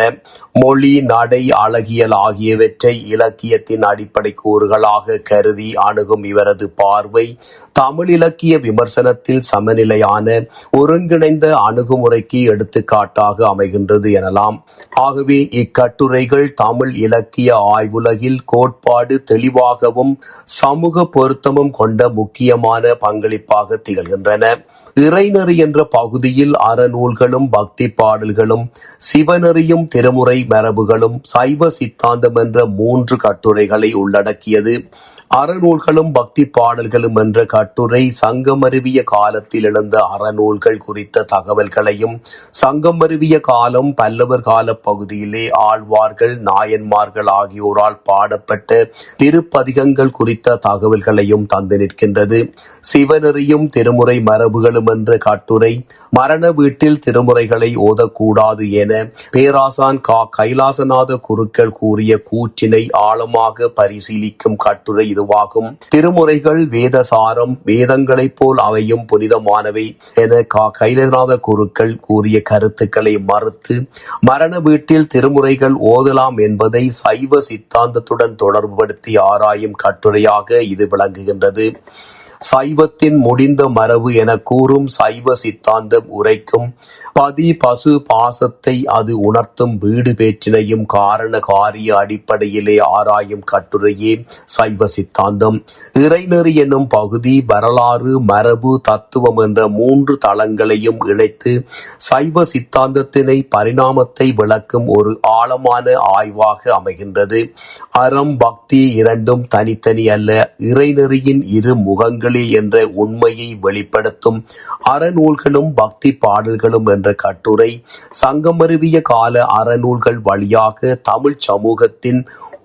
மொழி, நடை, அழகியல் ஆகியவற்றை இலக்கியத்தின் அடிப்படை கூறுகளாக கருதி அணுகும் இவரது பார்வை தமிழ் இலக்கிய விமர்சனத்தில் சமநிலையான ஒருங்கிணைந்த அணுகுமுறைக்கு எடுத்துக்காட்டாக அமைகின்றது எனலாம். ஆகவே இக்கட்டுரைகள் தமிழ் இலக்கிய ஆய்வுலகில் கோட்பாடு தெளிவாகவும் சமூக பொருத்தமும் கொண்ட முக்கியமான பங்களிப்பாக திகழ்கின்றன. இறைநெறி என்ற பகுதியில் அறநூல்களும் பக்தி பாடல்களும் சிவநெறியும் திருமுறை மரபுகளும் சைவ சித்தாந்தம் என்ற 3 கட்டுரைகளை உள்ளடக்கியது. அறநூல்களும் பக்தி பாடல்களும் என்ற கட்டுரை சங்கமருவிய காலத்தில் எழுந்த அறநூல்கள் குறித்த தகவல்களையும், சங்கமருவிய காலம் பல்லவர் கால பகுதியிலே ஆழ்வார்கள் நாயன்மார்கள் ஆகியோரால் பாடப்பட்ட திருப்பதிகங்கள் குறித்த தகவல்களையும் தந்து நிற்கின்றது. சிவநெறியும் திருமுறை மரபுகளும் என்ற கட்டுரை மரண வீட்டில் திருமுறைகளை ஓதக்கூடாது என பேராசான் கைலாசநாத குருக்கள் கூறிய கூற்றினை ஆழமாக பரிசீலிக்கும் கட்டுரை இதுவாகும். திருமுறைகள் வேதசாரம், வேதங்களைப் போல் அவையும் புனிதமானவை என கைலாசநாத குருக்கள் கூறிய கருத்துக்களை மறுத்து மரண வீட்டில் திருமுறைகள் ஓதலாம் என்பதை சைவ சித்தாந்தத்துடன் தொடர்புபடுத்தி ஆராயும் கட்டுரையாக இது விளங்குகின்றது. சைவத்தின் முடிந்த மரபு என கூறும் சைவ சித்தாந்தம் உரைக்கும் பதி பசு பாசத்தை அது உணர்த்தும் வீடு பேற்றினையும் காரண காரிய அடிப்படையிலே ஆராயும் கட்டுரையே சைவ சித்தாந்தம். இறைநெறி என்னும் பகுதி வரலாறு, மரபு, தத்துவம் என்ற 3 தளங்களையும் இணைத்து சைவ சித்தாந்தத்தினை பரிணாமத்தை விளக்கும் ஒரு ஆழமான ஆய்வாக அமைகின்றது. அறம் பக்தி இரண்டும் தனித்தனி அல்ல, இறைநெறியின் 2 முகங்கள் என்ற உண்மையை வெளிப்படுத்தும் அறநூல்களும் பக்தி பாடல்களும் என்ற கட்டுரை சங்கமருவிய கால அறநூல்கள் வழியாக தமிழ் சமூகத்தின்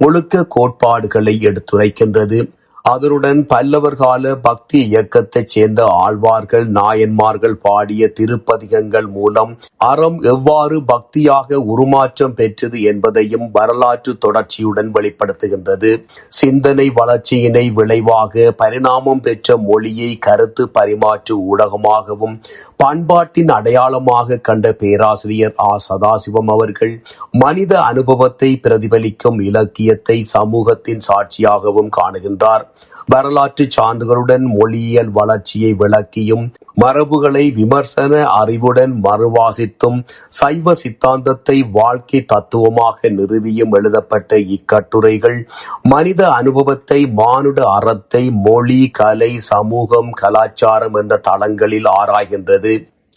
ஒழுக்க கோட்பாடுகளை எடுத்துரைக்கின்றது. அதனுடன் பல்லவர் கால பக்தி இயக்கத்தைச் சேர்ந்த ஆழ்வார்கள் நாயன்மார்கள் பாடிய திருப்பதிகங்கள் மூலம் அறம் எவ்வாறு பக்தியாக உருமாற்றம் பெற்றது என்பதையும் வரலாற்று தொடர்ச்சியுடன் வெளிப்படுத்துகின்றது. சிந்தனை வளர்ச்சியினை விளைவாக பரிணாமம் பெற்ற மொழியை கருத்து பரிமாற்று ஊடகமாகவும் பண்பாட்டின் அடையாளமாக கண்ட பேராசிரியர் சதாசிவம் அவர்கள் மனித அனுபவத்தை பிரதிபலிக்கும் இலக்கியத்தை சமூகத்தின் சாட்சியாகவும் காணுகின்றார். வரலாற்று சான்றுகளுடன் மொழியியல் வளர்ச்சியை விளக்கியும் மரபுகளை விமர்சன அறிவுடன் மறுவாசித்தும் சைவ சித்தாந்தத்தை வாழ்க்கை தத்துவமாக நிறுவியும் எழுதப்பட்ட இக்கட்டுரைகள் மனித அனுபவத்தை, மானுட அறத்தை, மொழி, கலை, சமூகம், கலாச்சாரம் என்ற தளங்களில் ஆராய்கின்றது.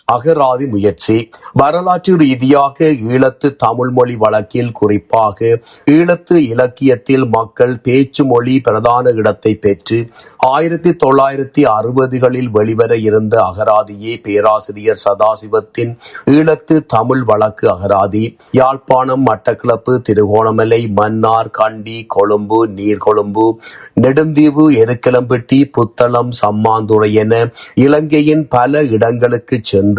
அகராதி முயற்சி. வரலாற்று ரீதியாக ஈழத்து தமிழ் மொழி வழக்கில், குறிப்பாக ஈழத்து இலக்கியத்தில் மக்கள் பேச்சு மொழி பிரதான இடத்தை பெற்று 1960களில் வெளிவர இருந்த அகராதியே பேராசிரியர் சதாசிவத்தின் ஈழத்து தமிழ் வழக்கு அகராதி. யாழ்ப்பாணம், மட்டக்களப்பு, திருகோணமலை, மன்னார், கண்டி, கொழும்பு, நீர்கொழும்பு, நெடுந்தீவு, எருக்கலம்பட்டி, புத்தளம், சம்மாந்துறை என இலங்கையின் பல இடங்களுக்கு சென்று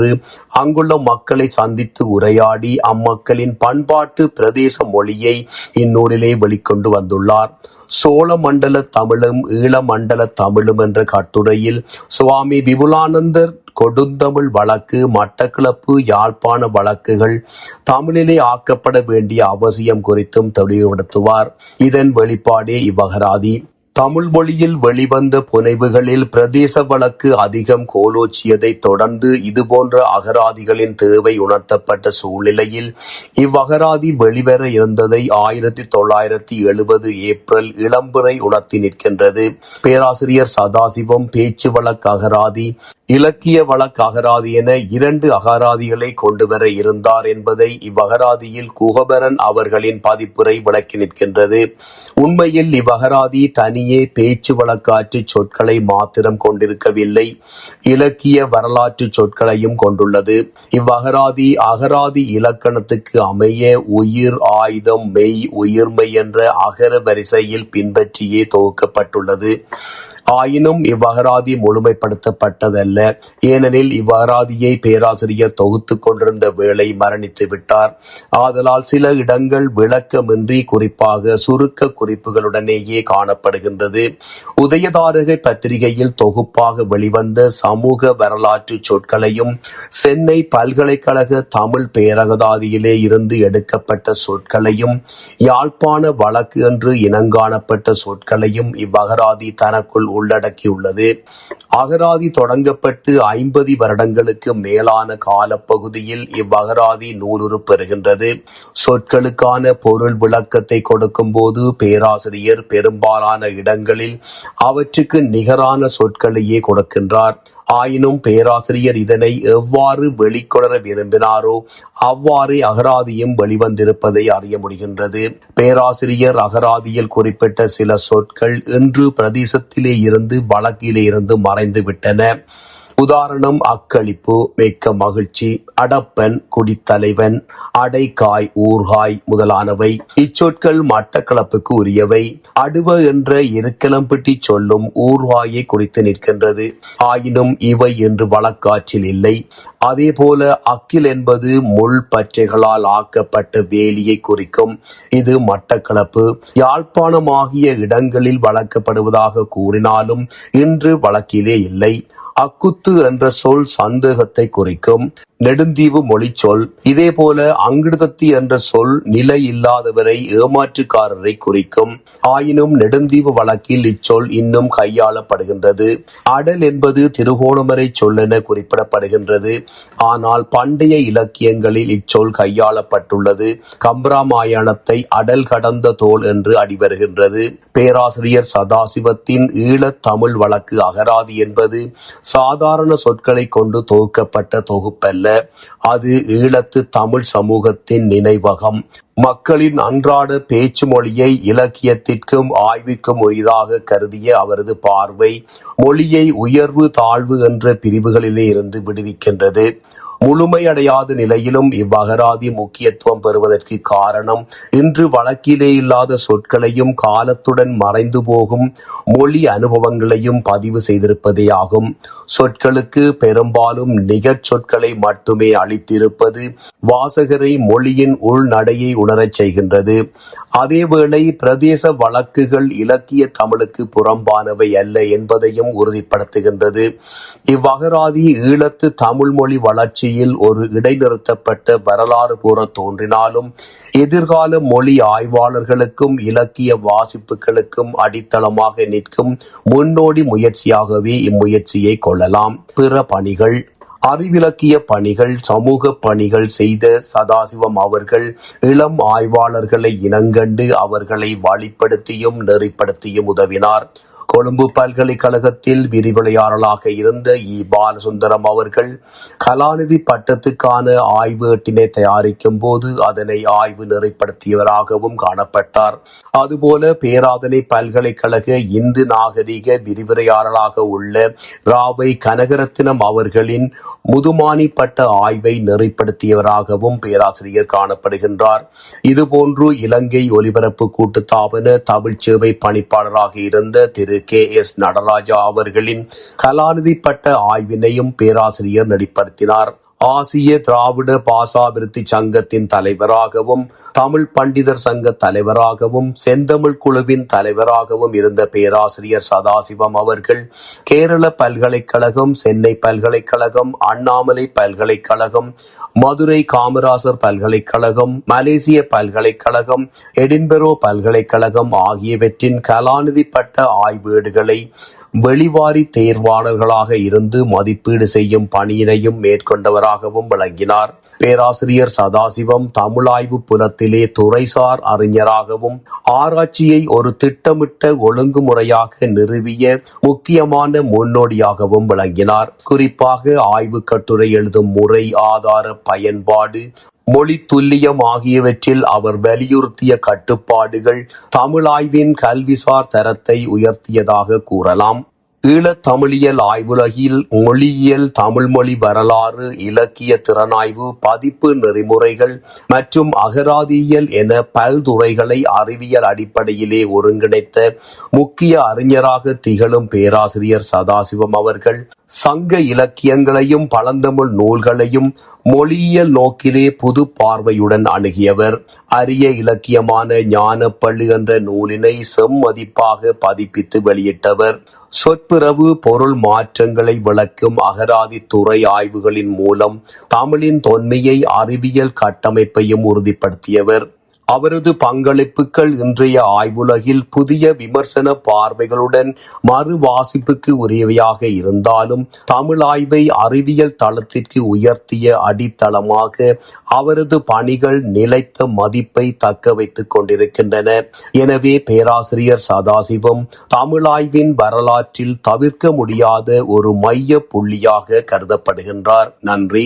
அங்குள்ள மக்களை சந்தித்து உரையாடி அம்மக்களின் பண்பாட்டு பிரதேச மொழியை இந்நூலிலே வெளிக்கொண்டு வந்துள்ளார். சோழ மண்டல தமிழும் ஈழ மண்டல தமிழும் என்ற கட்டுரையில் சுவாமி விபுலானந்தர் கொடுந்தமிழ் வழக்கு, மட்டக்களப்பு, யாழ்ப்பாண வழக்குகள் தமிழிலே ஆக்கப்பட வேண்டிய அவசியம் குறித்தும் தெளிவுபடுத்துவார். இதன் வெளிப்பாடே இவ்வகராதி. தமிழ் மொழியில் வெளிவந்த புனைவுகளில் பிரதேச வழக்கு அதிகம் கோலோச்சியதை தொடர்ந்து இதுபோன்ற அகராதிகளின் தேவை உணர்த்தப்பட்ட சூழ்நிலையில் இவ்வகராதி வெளிவர இருந்ததை 1970 ஏப்ரல் இளம்பிறை உணர்த்தி நிற்கின்றது. பேராசிரியர் சதாசிவம் பேச்சு வழக்கு அகராதி, இலக்கிய வழக்கு அகராதி என 2 அகராதிகளை கொண்டு வர இருந்தார் என்பதை இவ்வகராதியில் குகபரன் அவர்களின் பதிப்புரை விளக்கி நிற்கின்றது. உண்மையில் இவ்வகராதி தனியே பேச்சு வழக்காற்று சொற்களை மாத்திரம் கொண்டிருக்கவில்லை, இலக்கிய வரலாற்று சொற்களையும் கொண்டுள்ளது. இவ்வகராதி அகராதி இலக்கணத்துக்கு அமைய உயிர், ஆயுதம், மெய், உயிர்மை என்ற அகர வரிசையில் பின்பற்றியே தொகுக்கப்பட்டுள்ளது. ஆயினும் இவ்வகராதி முழுமைப்படுத்தப்பட்டதல்ல. ஏனெனில் இவ்வகராதியை பேராசிரியர் தொகுத்து கொண்டிருந்த வேளை மரணித்து விட்டார். ஆதலால் சில இடங்கள் விளக்கமின்றி, குறிப்பாக சுருக்க குறிப்புகளுடனேயே காணப்படுகின்றது. உதயதாரகை பத்திரிகையில் தொகுப்பாக வெளிவந்த சமூக வரலாற்று சொற்களையும், சென்னை பல்கலைக்கழக தமிழ் பேரகதாதியிலே இருந்து எடுக்கப்பட்ட சொற்களையும், யாழ்ப்பாண வழக்கு என்று இனங்காணப்பட்ட சொற்களையும் இவ்வகராதி தனக்குள் உள்ளடக்கியுள்ளது. அகராதி தொடங்கப்பட்டு 50 வருடங்களுக்கு மேலான காலப்பகுதியில் இவ்வகராதி நூலுரு பெறுகின்றது. சொற்களுக்கான பொருள் விளக்கத்தை கொடுக்கும் போது பேராசிரியர் பெரும்பாலான இடங்களில் அவற்றுக்கு நிகரான சொற்களையே கொடுக்கின்றார். ஆயினும் பேராசிரியர் இதனை எவ்வாறு வெளிக்கொணர விரும்பினாரோ அவ்வாறே அகராதியும் வெளிவந்திருப்பதை அறிய முடிகின்றது. பேராசிரியர் அகராதியில் குறிப்பிட்ட சில சொற்கள் இன்று பிரதேசத்திலே இருந்து வழக்கிலே இருந்து மறைந்து விட்டன. உதாரணம் அக்களிப்பு, மிக்க மகிழ்ச்சி, அடப்பன், குடித்தலைவன், அடைக்காய், ஊர்காய் முதலானவை. இச்சொற்கள் மட்டக்களப்புக்கு உரியவை. அடுவ என்ற இருக்கலம்பட்டி சொல்லும் ஊர்காயை குறித்து நிற்கின்றது. ஆயினும் இவை இன்று வழக்காற்றில் இல்லை. அதேபோல அக்கில் என்பது முள் பற்றைகளால் ஆக்கப்பட்ட வேலியை குறிக்கும். இது மட்டக்களப்பு, யாழ்ப்பாணம் ஆகிய இடங்களில் வழங்கப்படுவதாக கூறினாலும் இன்று வழக்கிலே இல்லை. அக்குத்து என்ற சொல் சந்தேகத்தை குறிக்கும். நெடுந்தீவு மொழி சொல். இதேபோல அங்கிடுதத்தி என்ற சொல் நிலை இல்லாதவரை, ஏமாற்றுக்காரரை குறிக்கும். ஆயினும் நெடுந்தீவு வழக்கில் இச்சொல் இன்னும் கையாளப்படுகின்றது. அடல் என்பது திருகோணமரை சொல்லென குறிப்பிடப்படுகின்றது. ஆனால் பண்டைய இலக்கியங்களில் இச்சொல் கையாளப்பட்டுள்ளது. கம்பராமாயணத்தை அடல் கடந்த தோல் என்று அடிவருகின்றது. பேராசிரியர் சதாசிவத்தின் ஈழத் தமிழ் வழக்கு அகராதி என்பது சாதாரண சொற்களை கொண்டு தொகுக்கப்பட்ட தொகுப்பல்ல. அது ஈழத்து தமிழ் சமூகத்தின் நினைவகம். மக்களின் அன்றாட பேச்சு மொழியை இலக்கியத்திற்கும் ஆய்விற்கும் உரியதாக கருதிய அவரது பார்வை மொழியை உயர்வு தாழ்வு என்ற பிரிவுகளிலே இருந்து விடுவிக்கின்றது. முழுமையடையாத நிலையிலும் இவ்வகராதி முக்கியத்துவம் பெறுவதற்கு காரணம் இன்று வழக்கிலே இல்லாத சொற்களையும் காலத்துடன் மறைந்து போகும் மொழி அனுபவங்களையும் பதிவு செய்திருப்பதே ஆகும். சொற்களுக்கு பெரும்பாலும் நிகர் சொற்களை மட்டுமே அளித்திருப்பது வாசகரை மொழியின் உள்நடையை உணரச் செய்கின்றது. அதேவேளை பிரதேச வழக்குகள் இலக்கிய தமிழுக்கு புறம்பானவை அல்ல என்பதையும் உறுதிப்படுத்துகின்றது. இவ்வகராதி ஈழத்து தமிழ் மொழி வளர்ச்சியில் ஒரு இடைநிறுத்தப்பட்ட வரலாறு கூற தோன்றினாலும் எதிர்கால மொழி ஆய்வாளர்களுக்கும் இலக்கிய வாசிப்புகளுக்கும் அடித்தளமாக நிற்கும் முன்னோடி முயற்சியாகவே இம்முயற்சியை கொள்ளலாம். பிற பணிகள். அறிவிலக்கிய பணிகள், சமூக பணிகள் செய்த சதாசிவம் அவர்கள் இளம் ஆய்வாளர்களை இனங்கண்டு அவர்களை வழிப்படுத்தியும் நெறிப்படுத்தியும் உதவினார். கொழும்பு பல்கலைக்கழகத்தில் விரிவுரையாளராக இருந்த பாலசுந்தரம் அவர்கள் கலாநிதி பட்டத்துக்கான ஆய்வு ஏட்டினை தயாரிக்கும் போது அதனை ஆய்வு நெறிப்படுத்தியவராகவும் காணப்பட்டார். அதுபோல பேராதனை பல்கலைக்கழக இந்து நாகரிக விரிவுரையாளராக உள்ள ராவை கனகரத்தினம் அவர்களின் முதுமானி பட்ட ஆய்வை நெறிப்படுத்தியவராகவும் பேராசிரியர் காணப்படுகின்றார். இதுபோன்று இலங்கை ஒலிபரப்பு கூட்டுத்தாபன தமிழ் சேவை பணிப்பாளராக இருந்த திரு K.S. நடராஜா அவர்களின் கலாநிதி பட்ட ஆய்வினையும் பேராசிரியர் நெறிப்படுத்தினார். ஆசிய திராவிட பாசாபிருத்தி சங்கத்தின் தலைவராகவும் தமிழ் பண்டிதர் சங்க தலைவராகவும் செந்தமிழ் குழுவின் தலைவராகவும் இருந்த பேராசிரியர் சதாசிவம் அவர்கள் கேரள பல்கலைக்கழகம், சென்னை பல்கலைக்கழகம், அண்ணாமலை பல்கலைக்கழகம், மதுரை காமராசர் பல்கலைக்கழகம், மலேசிய பல்கலைக்கழகம், எடின்பரோ பல்கலைக்கழகம் ஆகியவற்றின் கலாநிதி பட்ட ஆய்வேடுகளை வெளிவாரி தேர்வாளர்களாக இருந்து மதிப்பீடு செய்யும் பணியினையும் மேற்கொண்டவராகவும் விளங்கினார். பேராசிரியர் சதாசிவம் தமிழாய்வு புலத்திலே துறைசார் அறிஞராகவும் ஆராய்ச்சியை ஒரு திட்டமிட்ட ஒழுங்குமுறையாக நிறுவிய முக்கியமான முன்னோடியாகவும் விளங்கினார். குறிப்பாக ஆய்வு கட்டுரை எழுதும் முறை, ஆதார பயன்பாடு, மொழி துல்லியம் ஆகியவற்றில் அவர் வலியுறுத்திய கட்டுப்பாடுகள் தமிழாய்வின் கல்விசார் தரத்தை உயர்த்தியதாக கூறலாம். ஈழத்தமிழியல் ஆய்வுலகில் மொழியியல், தமிழ்மொழி வரலாறு, இலக்கிய திறனாய்வு, பதிப்பு நெறிமுறைகள் மற்றும் அகராதியியல் என பல்துறைகளை அறிவியல் அடிப்படையிலே ஒருங்கிணைத்த முக்கிய அறிஞராக திகழும் பேராசிரியர் சதாசிவம் அவர்கள் சங்க இலக்கியங்களையும் பழந்தமிழ் நூல்களையும் மொழியியல் நோக்கிலே புது பார்வையுடன் அணுகியவர். அரிய இலக்கியமான ஞானப்பள்ளு என்ற நூலினை செம்மதிப்பாக பதிப்பித்து வெளியிட்டவர். சொற்பிறவு பொருள் மாற்றங்களை விளக்கும் அகராதி துறை ஆய்வுகளின் மூலம் தமிழின் தொன்மையை அறிவியல் கட்டமைப்பையும் உறுதிப்படுத்தியவர். அவரது பங்களிப்புகள் இன்றைய ஆய்வுலகில் புதிய விமர்சன பார்வைகளுடன் மறு வாசிப்புக்கு உரியவையாக இருந்தாலும் தமிழ் ஆய்வை அறிவியல் தளத்திற்கு உயர்த்திய அடித்தளமாக அவரது பணிகள் நிலைத்த மதிப்பை தக்க வைத்துக் கொண்டிருக்கின்றன. எனவே பேராசிரியர் சதாசிவம் தமிழாய்வின் வரலாற்றில் தவிர்க்க முடியாத ஒரு மைய புள்ளியாக கருதப்படுகின்றார். நன்றி.